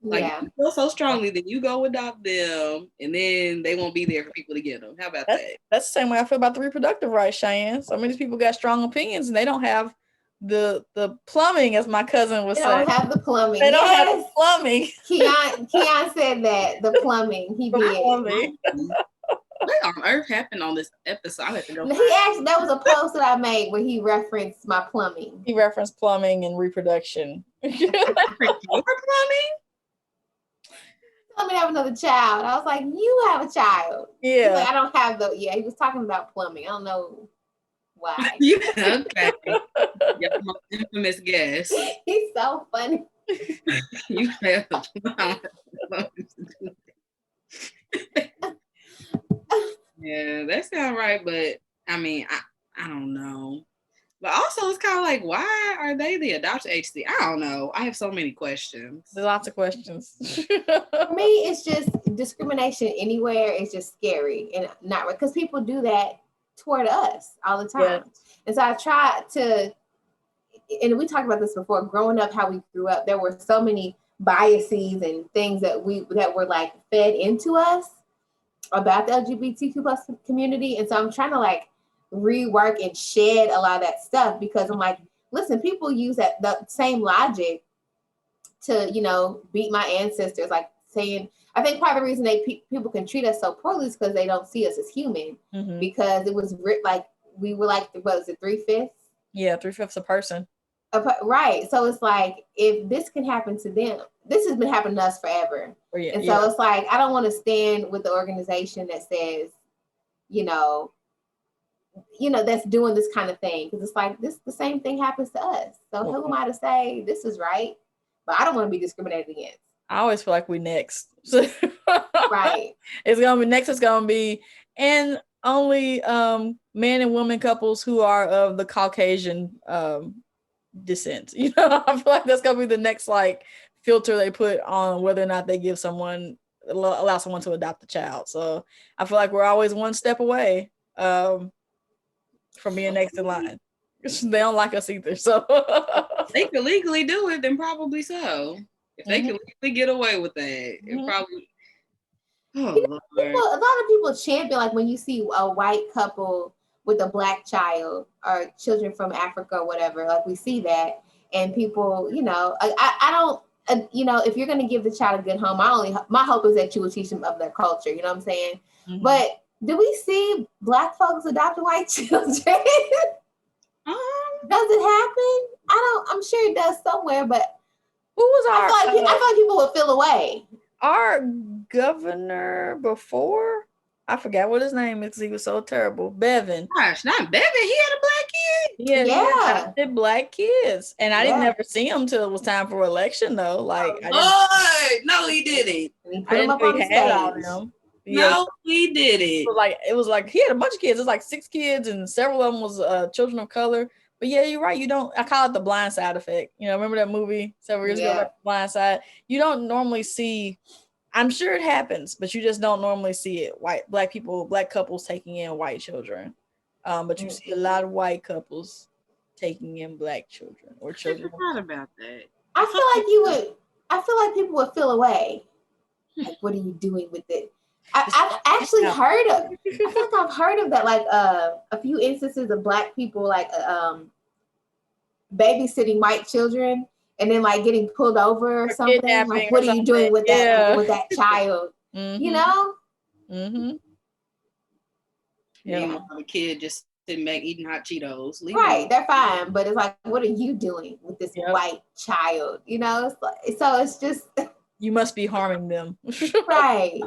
Speaker 3: Like,
Speaker 2: Yeah.
Speaker 3: you feel so strongly that you go adopt them, and then they won't be there for people to get them. How about that?
Speaker 1: That's the same way I feel about the reproductive rights, Cheyenne. So many people got strong opinions and they don't have the plumbing, as my cousin would
Speaker 2: They
Speaker 1: say.
Speaker 2: don't have the plumbing.
Speaker 1: They don't have the
Speaker 2: Yes.
Speaker 1: plumbing.
Speaker 2: Keon said that. The plumbing. He
Speaker 1: The
Speaker 2: did.
Speaker 1: plumbing.
Speaker 3: What on earth happened on this episode? I have to go.
Speaker 2: He actually, that was a post that I made where he referenced my plumbing.
Speaker 1: He referenced plumbing and reproduction.
Speaker 3: Your plumbing?
Speaker 2: let me have another child. I was like, you have a child. He's
Speaker 1: Yeah.
Speaker 2: like, I don't have the. Yeah, he was talking about plumbing. I don't know why.
Speaker 3: Yeah, okay. Your most infamous guest.
Speaker 2: He's so funny.
Speaker 3: You failed. Yeah, that sounds right, but I mean, I don't know. But also, it's kind of like, why are they the adoption agency? I don't know. I have so many questions.
Speaker 1: There's lots of questions.
Speaker 2: For me, it's just discrimination anywhere is just scary and not right because people do that toward us all the time.
Speaker 1: Yeah.
Speaker 2: And so I try to, and we talked about this before. Growing up, how we grew up, there were so many biases and things that were like fed into us about the LGBTQ plus community. And so I'm trying to like rework and shed a lot of that stuff because I'm like, listen, people use that the same logic to, beat my ancestors, like saying, I think part of the reason people can treat us so poorly is because they don't see us as human.
Speaker 1: Mm-hmm.
Speaker 2: Because it was like we were like, what was it, 3/5?
Speaker 1: Yeah, 3/5 a person.
Speaker 2: Right. So it's like if this can happen to them, this has been happening to us forever.
Speaker 1: Yeah,
Speaker 2: and so it's like I don't want to stand with the organization that says, that's doing this kind of thing because it's like the same thing happens to us. So who am I to say this is right? But I don't want to be discriminated against.
Speaker 1: I always feel like we next.
Speaker 2: Right.
Speaker 1: It's gonna be next. It's gonna be and only man and woman couples who are of the Caucasian descent. I feel like that's gonna be the next like filter they put on whether or not they allow someone to adopt a child. So I feel like we're always one step away from being next in line. They don't like us either. So
Speaker 3: they could legally do it, then probably so. If they can legally get away with that, it probably. Oh,
Speaker 2: a lot of people champion like when you see a white couple with a black child or children from Africa or whatever, like we see that, and people, I don't. If you're going to give the child a good home, my hope is that you will teach them of their culture. You know what I'm saying? Mm-hmm. But do we see black folks adopting white children? Does it happen? I'm sure it does somewhere, but
Speaker 1: who was our?
Speaker 2: I feel like people would feel away.
Speaker 1: Our governor before, I forgot what his name is because he was so terrible. Bevan.
Speaker 3: Gosh, not Bevan. He had a black kid.
Speaker 1: He had black kids, and I didn't never see him till it was time for election though. Like,
Speaker 3: no, he didn't.
Speaker 2: I didn't know he had all
Speaker 1: of them.
Speaker 3: No, he didn't.
Speaker 1: It was like he had a bunch of kids. It was like 6 kids, and several of them was children of color. But yeah, you're right. I call it the blind side effect. Remember that movie several years ago, like Blind Side? You don't normally see, I'm sure it happens, but you just don't normally see it. Black couples taking in white children. But you see a lot of white couples taking in black children or children.
Speaker 3: I forgot about that.
Speaker 2: I feel like people would feel away. Like, what are you doing with it? I've actually heard of. I feel like I've heard of that. Like a few instances of black people like babysitting white children and then like getting pulled over or something. Like, what are you doing with that child? Mm-hmm.
Speaker 1: Mm-hmm.
Speaker 3: Yeah, a kid just sitting back eating hot Cheetos.
Speaker 2: Right, they're fine, but it's like, what are you doing with this white child? It's like, so it's just
Speaker 1: you must be harming them.
Speaker 2: Right.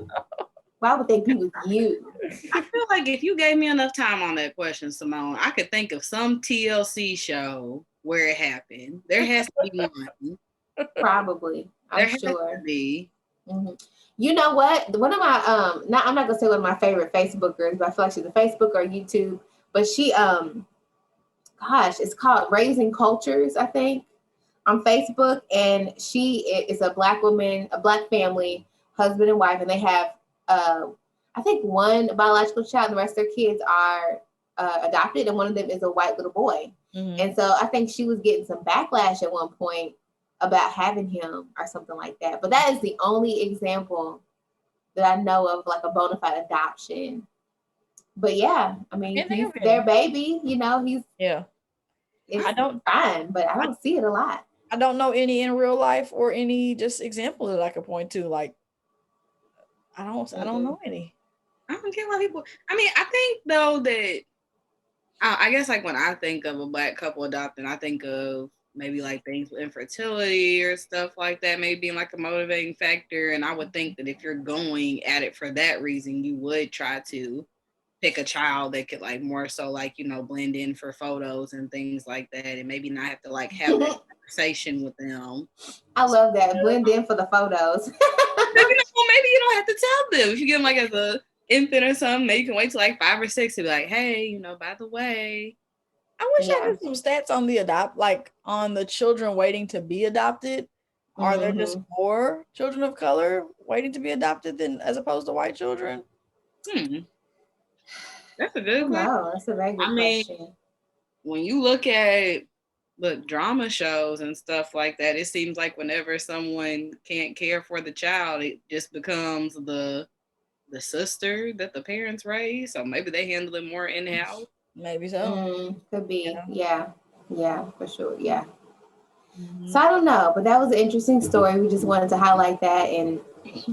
Speaker 2: Why would they be with you?
Speaker 3: I feel like if you gave me enough time on that question, Simone, I could think of some TLC show where it happened. There has to be one.
Speaker 2: Probably. I'm sure.
Speaker 3: There has to be.
Speaker 2: Mm-hmm. You know what? One of my I'm not gonna say one of my favorite Facebookers, but I feel like she's a Facebook or YouTube. But she it's called Raising Cultures, I think, on Facebook, and she is a black woman, a black family, husband and wife, and they have I think one biological child, and the rest of their kids are adopted, and one of them is a white little boy. Mm-hmm. And so I think she was getting some backlash at one point about having him or something like that. But that is the only example that I know of, like a bona fide adoption. But yeah, I mean, he's their baby, he's I don't fine, but I don't see it a lot.
Speaker 1: I don't know any in real life or any just examples that I could point to. Like, I don't know any.
Speaker 3: I don't get why people. I mean, I think though that I guess like when I think of a black couple adopting, I think of maybe like things with infertility or stuff like that, maybe being like a motivating factor. And I would think that if you're going at it for that reason, you would try to pick a child that could like more so like, blend in for photos and things like that, and maybe not have to like have that conversation with them.
Speaker 2: I love that. Blend in for the photos.
Speaker 3: Maybe you don't have to tell them. If you get them like as a infant or something, maybe you can wait till like 5 or 6 to be like, hey, by the way.
Speaker 1: I wish I had some stats on on the children waiting to be adopted. Are there just more children of color waiting to be adopted than as opposed to white children?
Speaker 3: That's a good question.
Speaker 2: No, that's a very good question.
Speaker 3: When you look at the drama shows and stuff like that, it seems like whenever someone can't care for the child, it just becomes the sister that the parents raise. So maybe they handle it more in-house.
Speaker 1: Maybe so.
Speaker 2: Could be. Yeah, for sure. Yeah. So I don't know, but that was an interesting story. We just wanted to highlight that and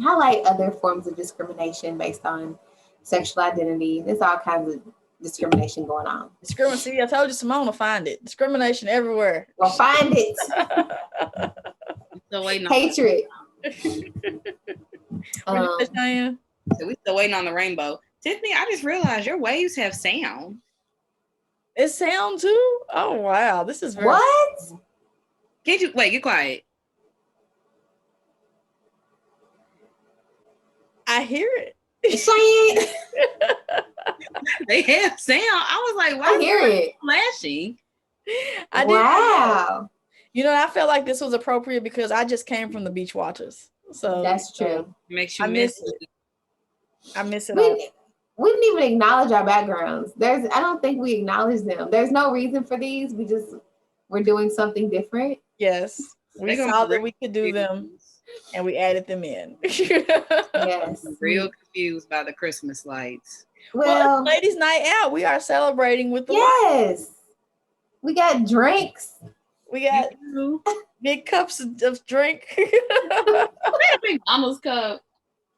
Speaker 2: highlight other forms of discrimination based on sexual identity. There's all kinds of discrimination going on.
Speaker 1: Discrimination. I told you Simone will find it. Discrimination everywhere.
Speaker 2: We'll find it.
Speaker 3: Still waiting
Speaker 2: Hatred.
Speaker 3: So we still waiting on the rainbow. Tiffany, I just realized your waves have sound.
Speaker 1: It sound too? Oh wow. This is very
Speaker 2: what?
Speaker 3: Can't you wait, get quiet.
Speaker 1: I hear it.
Speaker 2: Cheyenne.
Speaker 3: They have sound. I was like, why
Speaker 2: I hear it
Speaker 3: flashing?
Speaker 2: Wow.
Speaker 1: I felt like this was appropriate because I just came from the Beach Watchers. So
Speaker 2: that's true.
Speaker 3: Makes you
Speaker 1: miss it. I miss it.
Speaker 2: We didn't even acknowledge our backgrounds. I don't think we acknowledge them. There's no reason for these. We're doing something different.
Speaker 1: Yes. We saw that we could do them and we added them in.
Speaker 2: Yes.
Speaker 3: I'm real confused by the Christmas lights.
Speaker 1: Well, it's ladies' night out. We are celebrating with the
Speaker 2: lights. We got drinks.
Speaker 1: We got big cups of drink.
Speaker 3: McDonald's cup.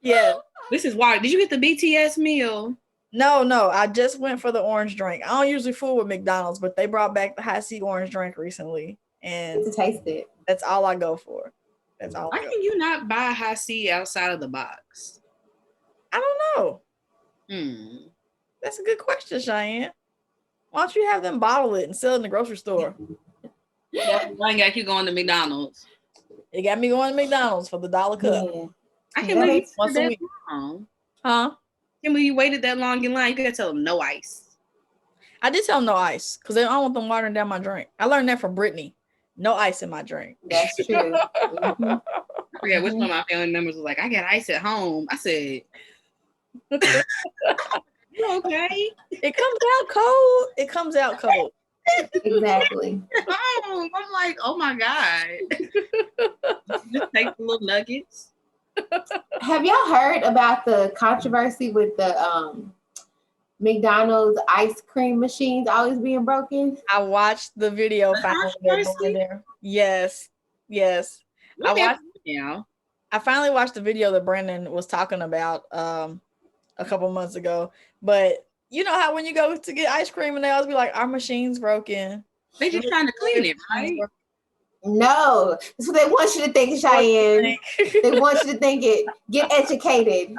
Speaker 1: Yeah.
Speaker 3: This is why. Did you get the BTS meal?
Speaker 1: No. I just went for the orange drink. I don't usually fool with McDonald's, but they brought back the high C orange drink recently. And
Speaker 2: to taste it.
Speaker 1: That's all I go for. That's all.
Speaker 3: Why can you not buy high C outside of the box?
Speaker 1: I don't know. That's a good question, Cheyenne. Why don't you have them bottle it and sell it in the grocery store?
Speaker 3: Why got you going to McDonald's?
Speaker 1: It got me going to McDonald's for the $1 cup.
Speaker 2: Yeah.
Speaker 3: I can't believe you
Speaker 1: once a week.
Speaker 3: Long.
Speaker 1: Huh?
Speaker 3: Can't believe you waited that long in line. You gotta tell them no ice.
Speaker 1: I did tell them no ice because I don't want them watering down my drink. I learned that from Brittany. No ice in my drink.
Speaker 2: That's true.
Speaker 3: I forget which one of my family members was like, I got ice at home. I said, you okay?
Speaker 1: It comes out cold. It comes out cold.
Speaker 2: Exactly.
Speaker 3: I'm like, oh my God. Just take the little nuggets.
Speaker 2: Have y'all heard about the controversy with the McDonald's ice cream machines always being broken?
Speaker 1: I watched the video finally there. Yes. I finally watched the video that Brandon was talking about a couple months ago. But you know how when you go to get ice cream and they always be like, our machine's broken.
Speaker 3: They just trying to clean it, right?
Speaker 2: No, that's what they want you to think, Cheyenne. They want you to think it. Get educated.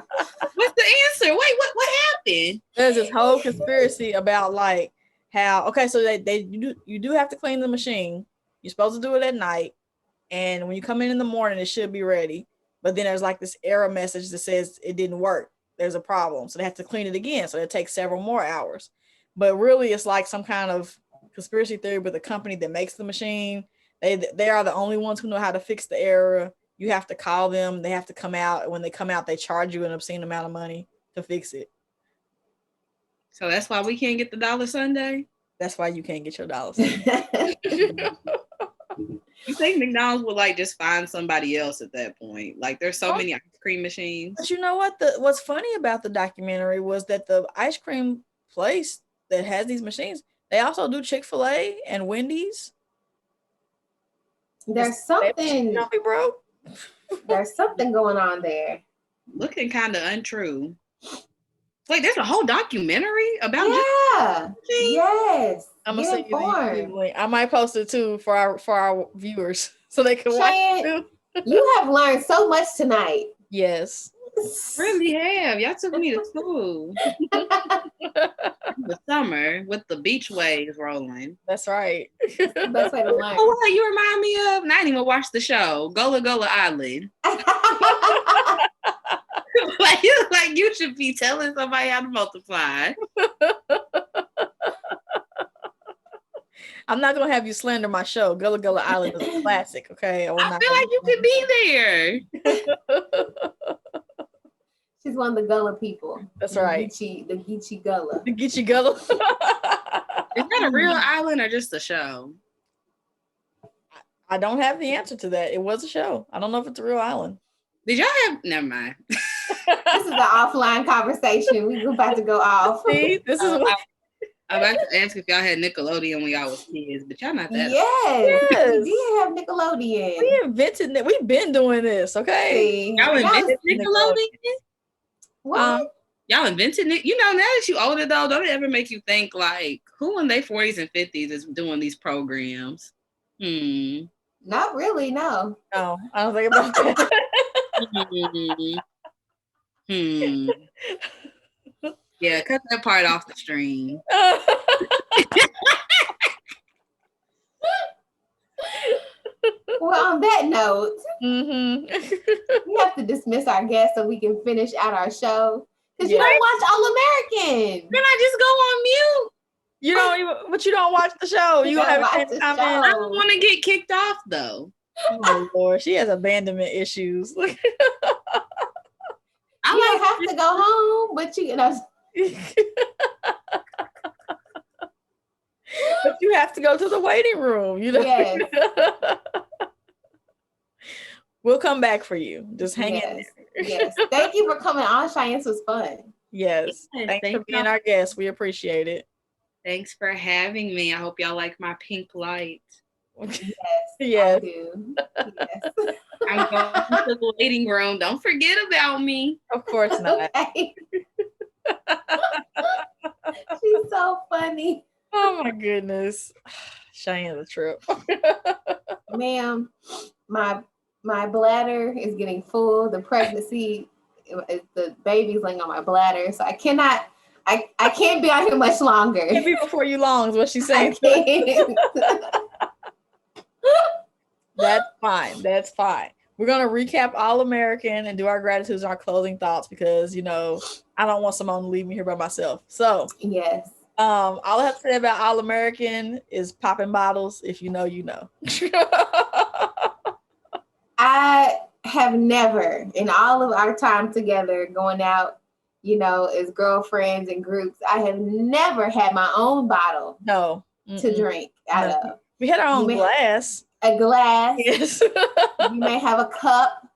Speaker 3: What's the answer? Wait, what happened?
Speaker 1: There's this whole conspiracy about like how so you do have to clean the machine. You're supposed to do it at night, and when you come in the morning, it should be ready. But then there's like this error message that says it didn't work. There's a problem, so they have to clean it again. So it takes several more hours. But really, it's like some kind of conspiracy theory with the company that makes the machine. They are the only ones who know how to fix the error. You have to call them. They have to come out. And when they come out, they charge you an obscene amount of money to fix it.
Speaker 3: So that's why we can't get the $1 sundae?
Speaker 1: That's why you can't get your $1 sundae.
Speaker 3: You think McDonald's would like just find somebody else at that point? Like there's so many ice cream machines.
Speaker 1: But you know what? What's funny about the documentary was that the ice cream place that has these machines, they also do Chick-fil-A and Wendy's.
Speaker 2: There's something.
Speaker 1: Don't be broke.
Speaker 2: There's something going on there.
Speaker 3: Looking kind of untrue. Wait, there's a whole documentary about
Speaker 2: yes.
Speaker 1: I'm gonna
Speaker 2: Get
Speaker 1: send you the
Speaker 2: informed.
Speaker 1: YouTube link. I might post it too for our viewers so they can watch it
Speaker 2: Cheyenne,
Speaker 1: too.
Speaker 2: you have learned so much tonight.
Speaker 1: Yes.
Speaker 3: Really have. Y'all took me to school. The summer with the beach waves rolling.
Speaker 1: That's right.
Speaker 2: The best way to learn.
Speaker 3: Oh, what you remind me of? And I didn't even watch the show. Gullah Gullah Island. like you should be telling somebody how to multiply.
Speaker 1: I'm not gonna have you slander my show. Gullah Gullah Island is a classic, okay?
Speaker 3: I feel like you could be there.
Speaker 2: She's one of the Gullah people.
Speaker 1: That's right.
Speaker 2: The Geechee Gullah.
Speaker 1: The Geechee Gullah.
Speaker 3: Is that a real island or just a show?
Speaker 1: I don't have the answer to that. It was a show. I don't know if it's a real island.
Speaker 3: Did y'all have? Never mind.
Speaker 2: This is an offline conversation. We're about to go off.
Speaker 1: See, this is what
Speaker 3: I was about to ask if y'all had Nickelodeon when y'all was kids, but y'all not that.
Speaker 2: Yes.
Speaker 1: Yes.
Speaker 2: We did have Nickelodeon.
Speaker 1: we invented it. We've been doing this, okay?
Speaker 2: See,
Speaker 3: Y'all invented
Speaker 1: Nickelodeon.
Speaker 3: Nickelodeon?
Speaker 2: what?
Speaker 3: Y'all invented it? You know, now that you older though, don't it ever make you think like who in their 40s and 50s is doing these programs?
Speaker 2: Not really, no.
Speaker 1: No, I don't think about that.
Speaker 3: Yeah, cut that part off the stream.
Speaker 2: Well, on that note,
Speaker 1: Mm-hmm.
Speaker 2: we have to dismiss our guests so we can finish out our show. Because
Speaker 1: Yeah.
Speaker 2: you don't watch All American.
Speaker 3: Then I just go on mute.
Speaker 1: You don't even, but you don't watch the show. You gonna have
Speaker 2: Watch
Speaker 1: a
Speaker 2: the
Speaker 1: time
Speaker 2: show.
Speaker 3: I don't want to get kicked off though.
Speaker 1: Oh Lord, she has abandonment issues.
Speaker 3: I
Speaker 2: You
Speaker 3: like
Speaker 2: don't have to go home, but you know.
Speaker 1: But you have to go to the waiting room. You know.
Speaker 2: Yes.
Speaker 1: We'll come back for you. Just hang in there.
Speaker 2: Yes. Thank you for coming on, Cheyenne. This was fun.
Speaker 1: Yes.
Speaker 3: Yes,
Speaker 1: Thanks for
Speaker 3: thank
Speaker 1: being
Speaker 3: y'all.
Speaker 1: our guest. We appreciate it.
Speaker 3: Thanks for having me. I hope y'all like my pink light.
Speaker 2: Yes.
Speaker 1: Yes.
Speaker 2: I do. Yes.
Speaker 3: I'm going to the waiting room. Don't forget about me.
Speaker 1: Of course not.
Speaker 2: Okay. She's so funny.
Speaker 1: Oh my goodness. Cheyenne the trip.
Speaker 2: Ma'am, my bladder is getting full. The pregnancy, the baby's laying on my bladder. So I can't be out here much longer.
Speaker 1: Can't be before you long is what she's
Speaker 2: I
Speaker 1: saying.
Speaker 2: can't.
Speaker 1: That's fine. That's fine. We're gonna recap All American and do our gratitudes and our closing thoughts because I don't want someone to leave me here by myself. So
Speaker 2: Yes.
Speaker 1: all I have to say about All American is popping bottles. If you know, you know.
Speaker 2: I have never, in all of our time together, going out, as girlfriends and groups, I have never had my own bottle
Speaker 1: No.
Speaker 2: to drink out of.
Speaker 1: We had our own glass.
Speaker 2: A glass.
Speaker 1: Yes.
Speaker 2: You may have a cup,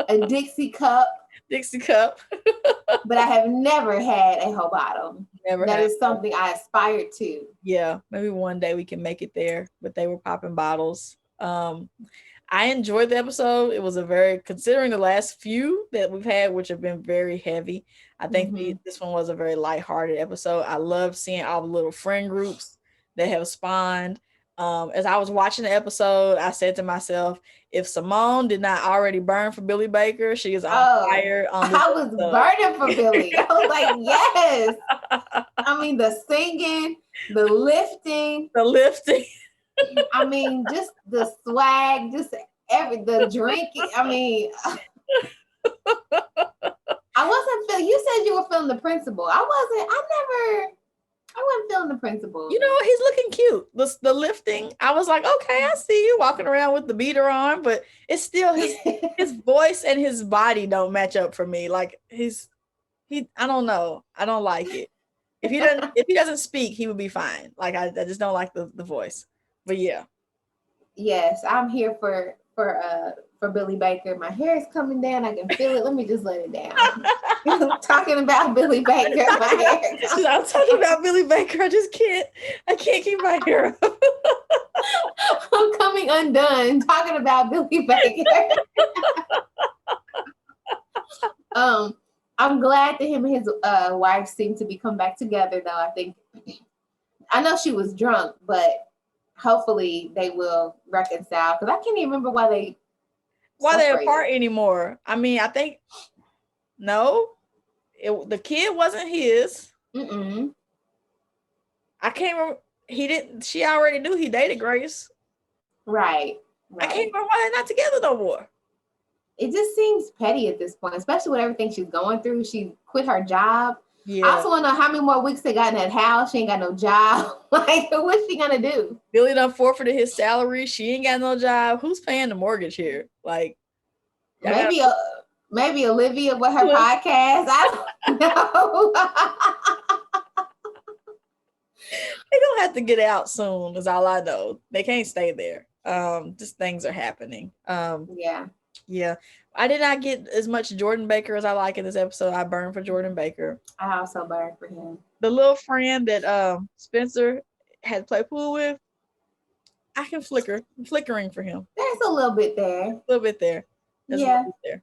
Speaker 2: a Dixie cup,
Speaker 1: Dixie cup.
Speaker 2: but I have never had a whole bottle.
Speaker 1: Never
Speaker 2: That
Speaker 1: had.
Speaker 2: is something I aspire to.
Speaker 1: Yeah, maybe one day we can make it there, but they were popping bottles. I enjoyed the episode. It was considering the last few that we've had, which have been very heavy. I think this one was a very lighthearted episode. I love seeing all the little friend groups that have spawned. As I was watching the episode, I said to myself, if Simone did not already burn for Billy Baker, she is on fire.
Speaker 2: I was burning for Billy. I was like, yes. I mean, the singing, the lifting. I mean, just the swag, just the drinking. I mean, I wasn't feeling. You said you were feeling the principal. I wasn't feeling the principal.
Speaker 1: He's looking cute. The lifting, I was like, okay, I see you walking around with the beater on, but it's still his voice and his body don't match up for me. Like I don't know. I don't like it. If he doesn't speak, he would be fine. Like I just don't like the voice. But yeah.
Speaker 2: Yes, I'm here for Billy Baker. My hair is coming down. I can feel it. Let me just let it down. I'm talking about Billy Baker. My hair.
Speaker 1: I'm talking about Billy Baker. I can't keep my hair up.
Speaker 2: I'm coming undone talking about Billy Baker. I'm glad that him and his wife seem to be come back together, though. I think I know she was drunk, but hopefully they will reconcile because I can't even remember
Speaker 1: Why they
Speaker 2: separated.
Speaker 1: apart anymore? I mean, I think no, the kid wasn't his.
Speaker 2: Mm-mm.
Speaker 1: I can't remember. He didn't. She already knew he dated Grace.
Speaker 2: Right.
Speaker 1: I can't
Speaker 2: Right.
Speaker 1: remember why they're not together no more.
Speaker 2: It just seems petty at this point, especially with everything she's going through. She quit her job. I
Speaker 1: Yeah,
Speaker 2: also want to know how many more weeks they got in that house. She ain't got no job. Like, what's she gonna do?
Speaker 1: Billy done forfeited his salary. She ain't got no job. Who's paying the mortgage here? Like, y'all got
Speaker 2: Maybe maybe Olivia with her
Speaker 1: to.
Speaker 2: podcast. I don't know.
Speaker 1: They gonna have to get out soon. Is all I know. They can't stay there. Just things are happening.
Speaker 2: Yeah,
Speaker 1: Yeah. I did not get as much Jordan Baker as I like in this episode. I burned for Jordan Baker.
Speaker 2: I also burned for him.
Speaker 1: The little friend that Spencer had played pool with, I can flickering for him.
Speaker 2: There's a little bit there.
Speaker 1: A little bit there. There's a little
Speaker 2: Yeah,
Speaker 1: bit there.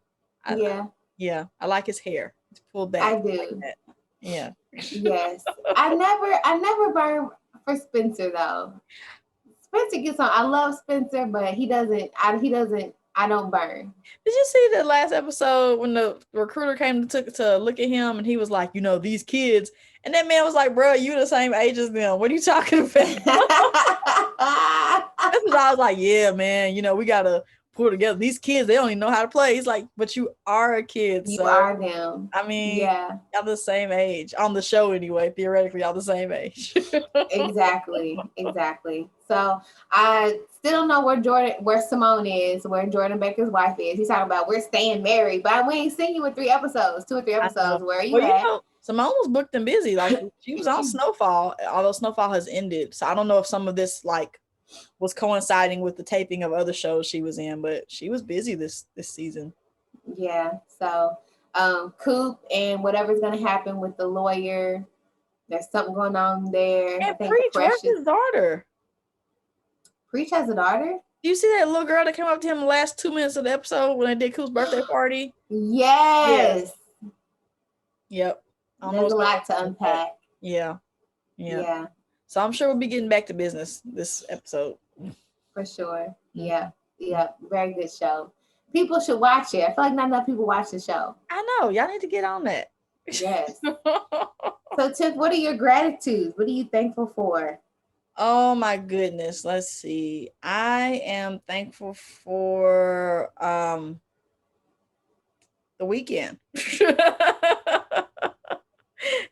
Speaker 2: yeah,
Speaker 1: Yeah. I like his hair. It's pulled back.
Speaker 2: I
Speaker 1: Like
Speaker 2: do.
Speaker 1: that. Yeah.
Speaker 2: Yes, I never burned for Spencer though. Spencer gets on. I love Spencer, but he doesn't. He doesn't. I don't burn.
Speaker 1: Did you see the last episode when the recruiter came to look at him and he was like, these kids, and that man was like, bro, you the same age as them. What are you talking about? That's what I was like, yeah, man, we gotta pull together. These kids, they don't even know how to play. He's like, but you are a kid,
Speaker 2: You
Speaker 1: sir.
Speaker 2: are them.
Speaker 1: I mean,
Speaker 2: Yeah,
Speaker 1: y'all the same age. On the show anyway, theoretically, y'all the same age.
Speaker 2: exactly. So I still don't know where Simone is, where Jordan Baker's wife is. He's talking about we're staying married, but we ain't seen you in 2 or 3
Speaker 1: I know.
Speaker 2: episodes. Where are you
Speaker 1: Well,
Speaker 2: at?
Speaker 1: Simone was booked and busy. Like she was on Snowfall, although Snowfall has ended. So I don't know if some of this was coinciding with the taping of other shows she was in, but she was busy this season.
Speaker 2: Yeah. So Coop and whatever's gonna happen with the lawyer. There's something going on there. I
Speaker 1: And
Speaker 2: think
Speaker 1: Preach, where's
Speaker 2: Precious
Speaker 1: his daughter?
Speaker 2: Preach has a daughter.
Speaker 1: Do you see that little girl that came up to him the last 2 minutes of the episode when they did Coop's birthday party?
Speaker 2: Yes.
Speaker 1: Yep. I don't know
Speaker 2: There's
Speaker 1: what's
Speaker 2: a
Speaker 1: going
Speaker 2: lot to
Speaker 1: on with that.
Speaker 2: unpack.
Speaker 1: Yeah.
Speaker 2: Yeah,
Speaker 1: So I'm sure we'll be getting back to business this episode.
Speaker 2: for sure. Yeah. Very good show. People should watch it. I feel like not enough people watch the show.
Speaker 1: I know. Y'all need to get on that.
Speaker 2: Yes. So Tiff, what are your gratitudes? What are you thankful for?
Speaker 1: Oh my goodness. Let's see. I am thankful for the weekend.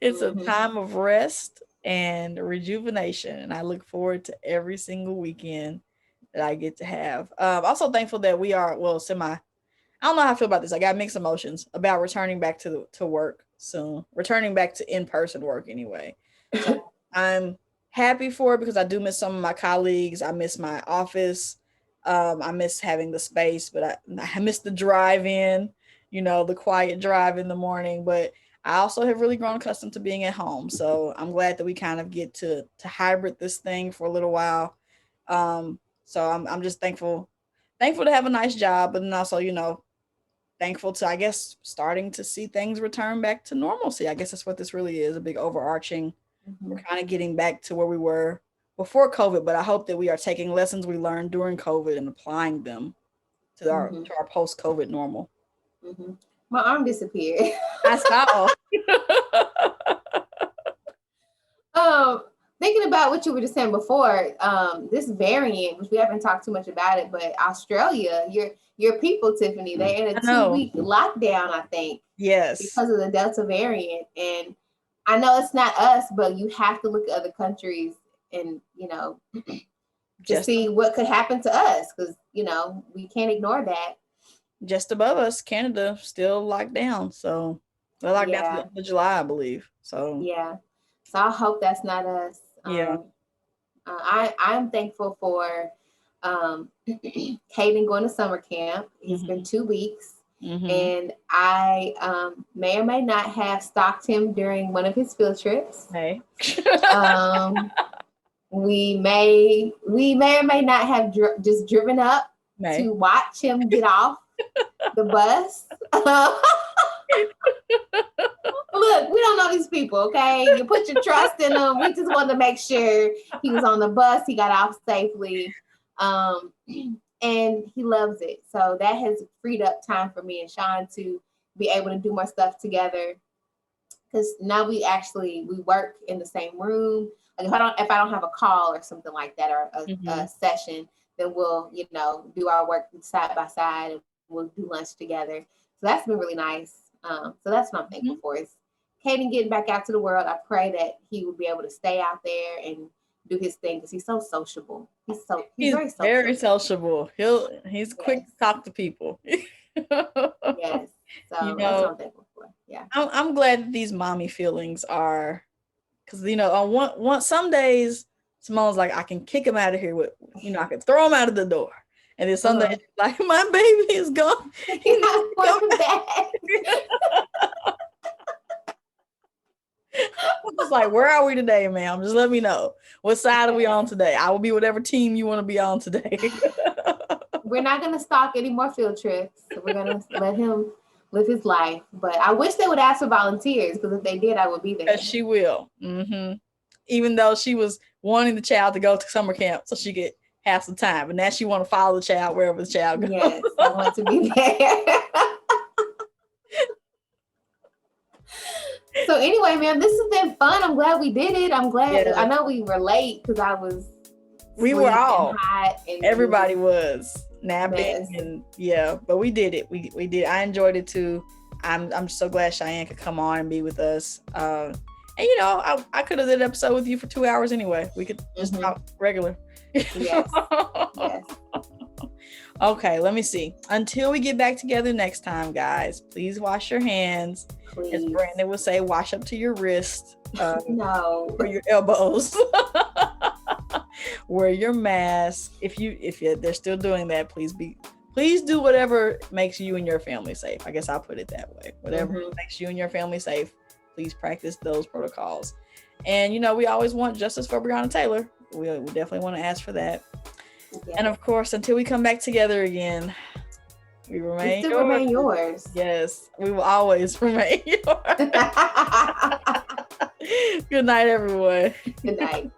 Speaker 1: It's a time of rest and rejuvenation, and I look forward to every single weekend that I get to have. Also thankful that we are semi. I don't know how I feel about this. I got mixed emotions about returning back to work soon. Returning back to in-person work anyway. So I'm happy for it because I do miss some of my colleagues. I miss my office. I miss having the space, but I miss the drive-in, the quiet drive in the morning. But I also have really grown accustomed to being at home. So I'm glad that we kind of get to hybrid this thing for a little while. So I'm just thankful to have a nice job, but then also, thankful to, I guess, starting to see things return back to normalcy. I guess that's what this really is, a big overarching. We're kind of getting back to where we were before COVID, but I hope that we are taking lessons we learned during COVID and applying them to our post-COVID normal.
Speaker 2: My arm disappeared.
Speaker 1: I saw.
Speaker 2: Thinking about what you were just saying before, this variant, which we haven't talked too much about it, but Australia, your people, Tiffany, they're in a 2-week lockdown, I think.
Speaker 1: Yes.
Speaker 2: Because of the Delta variant. And I know it's not us, but you have to look at other countries and, to see what could happen to us because, we can't ignore that.
Speaker 1: Just above us, Canada still locked down. So they're locked down to the end of July, I believe. So
Speaker 2: So I hope that's not us. I'm thankful for Caden going to summer camp. He's been 2 weeks. And I may or may not have stalked him during one of his field trips.
Speaker 1: Hey.
Speaker 2: We may or may not have just driven up to watch him get off the bus. Look, we don't know these people, okay? You put your trust in them. We just wanted to make sure he was on the bus, he got off safely. And he loves it. So that has freed up time for me and Sean to be able to do more stuff together. Because now we work in the same room. Like if I don't have a call or something like that or a session, then we'll, do our work side by side and we'll do lunch together. So that's been really nice. So that's what I'm thankful for is Caden getting back out to the world. I pray that he will be able to stay out there and do his thing because he's so sociable. He's very
Speaker 1: sociable. He's quick to talk to people.
Speaker 2: Yes. So that's what I'm thankful for. Yeah.
Speaker 1: I'm glad that these mommy feelings are, because on one some days Simone's like, I can kick him out of here with, I can throw him out of the door. And then some days like, my baby is gone. He's not coming back. I'm just like, where are we today, ma'am? Just let me know. What side are we on today? I will be whatever team you want to be on today.
Speaker 2: We're not going to stalk any more field trips. So we're going to let him live his life. But I wish they would ask for volunteers because if they did, I would be there.
Speaker 1: Because she will. Mm-hmm. Even though she was wanting the child to go to summer camp so she could have some time. But now she want to follow the child wherever the child goes.
Speaker 2: Yes, I want to be there. So anyway, man, this has been fun. I'm glad we did it. I'm glad. Yeah. I know we were late because
Speaker 1: we were all
Speaker 2: hot. And
Speaker 1: everybody was napping and but we did it. We did. I enjoyed it too. I'm so glad Cheyenne could come on and be with us. And I could have did an episode with you for 2 hours anyway. We could just talk regular.
Speaker 2: Yes. Yes.
Speaker 1: Okay, let me see. Until we get back together next time, guys, please wash your hands. Please. As Brandon would say, wash up to your wrist.
Speaker 2: No.
Speaker 1: Or your elbows. Wear your mask. If they're still doing that, please do whatever makes you and your family safe. I guess I'll put it that way. Whatever makes you and your family safe, please practice those protocols. And we always want justice for Breonna Taylor. We definitely want to ask for that. Yeah. And of course, until we come back together again, we remain
Speaker 2: yours.
Speaker 1: Yes, we will always remain yours. Good night, everyone.
Speaker 2: Good night.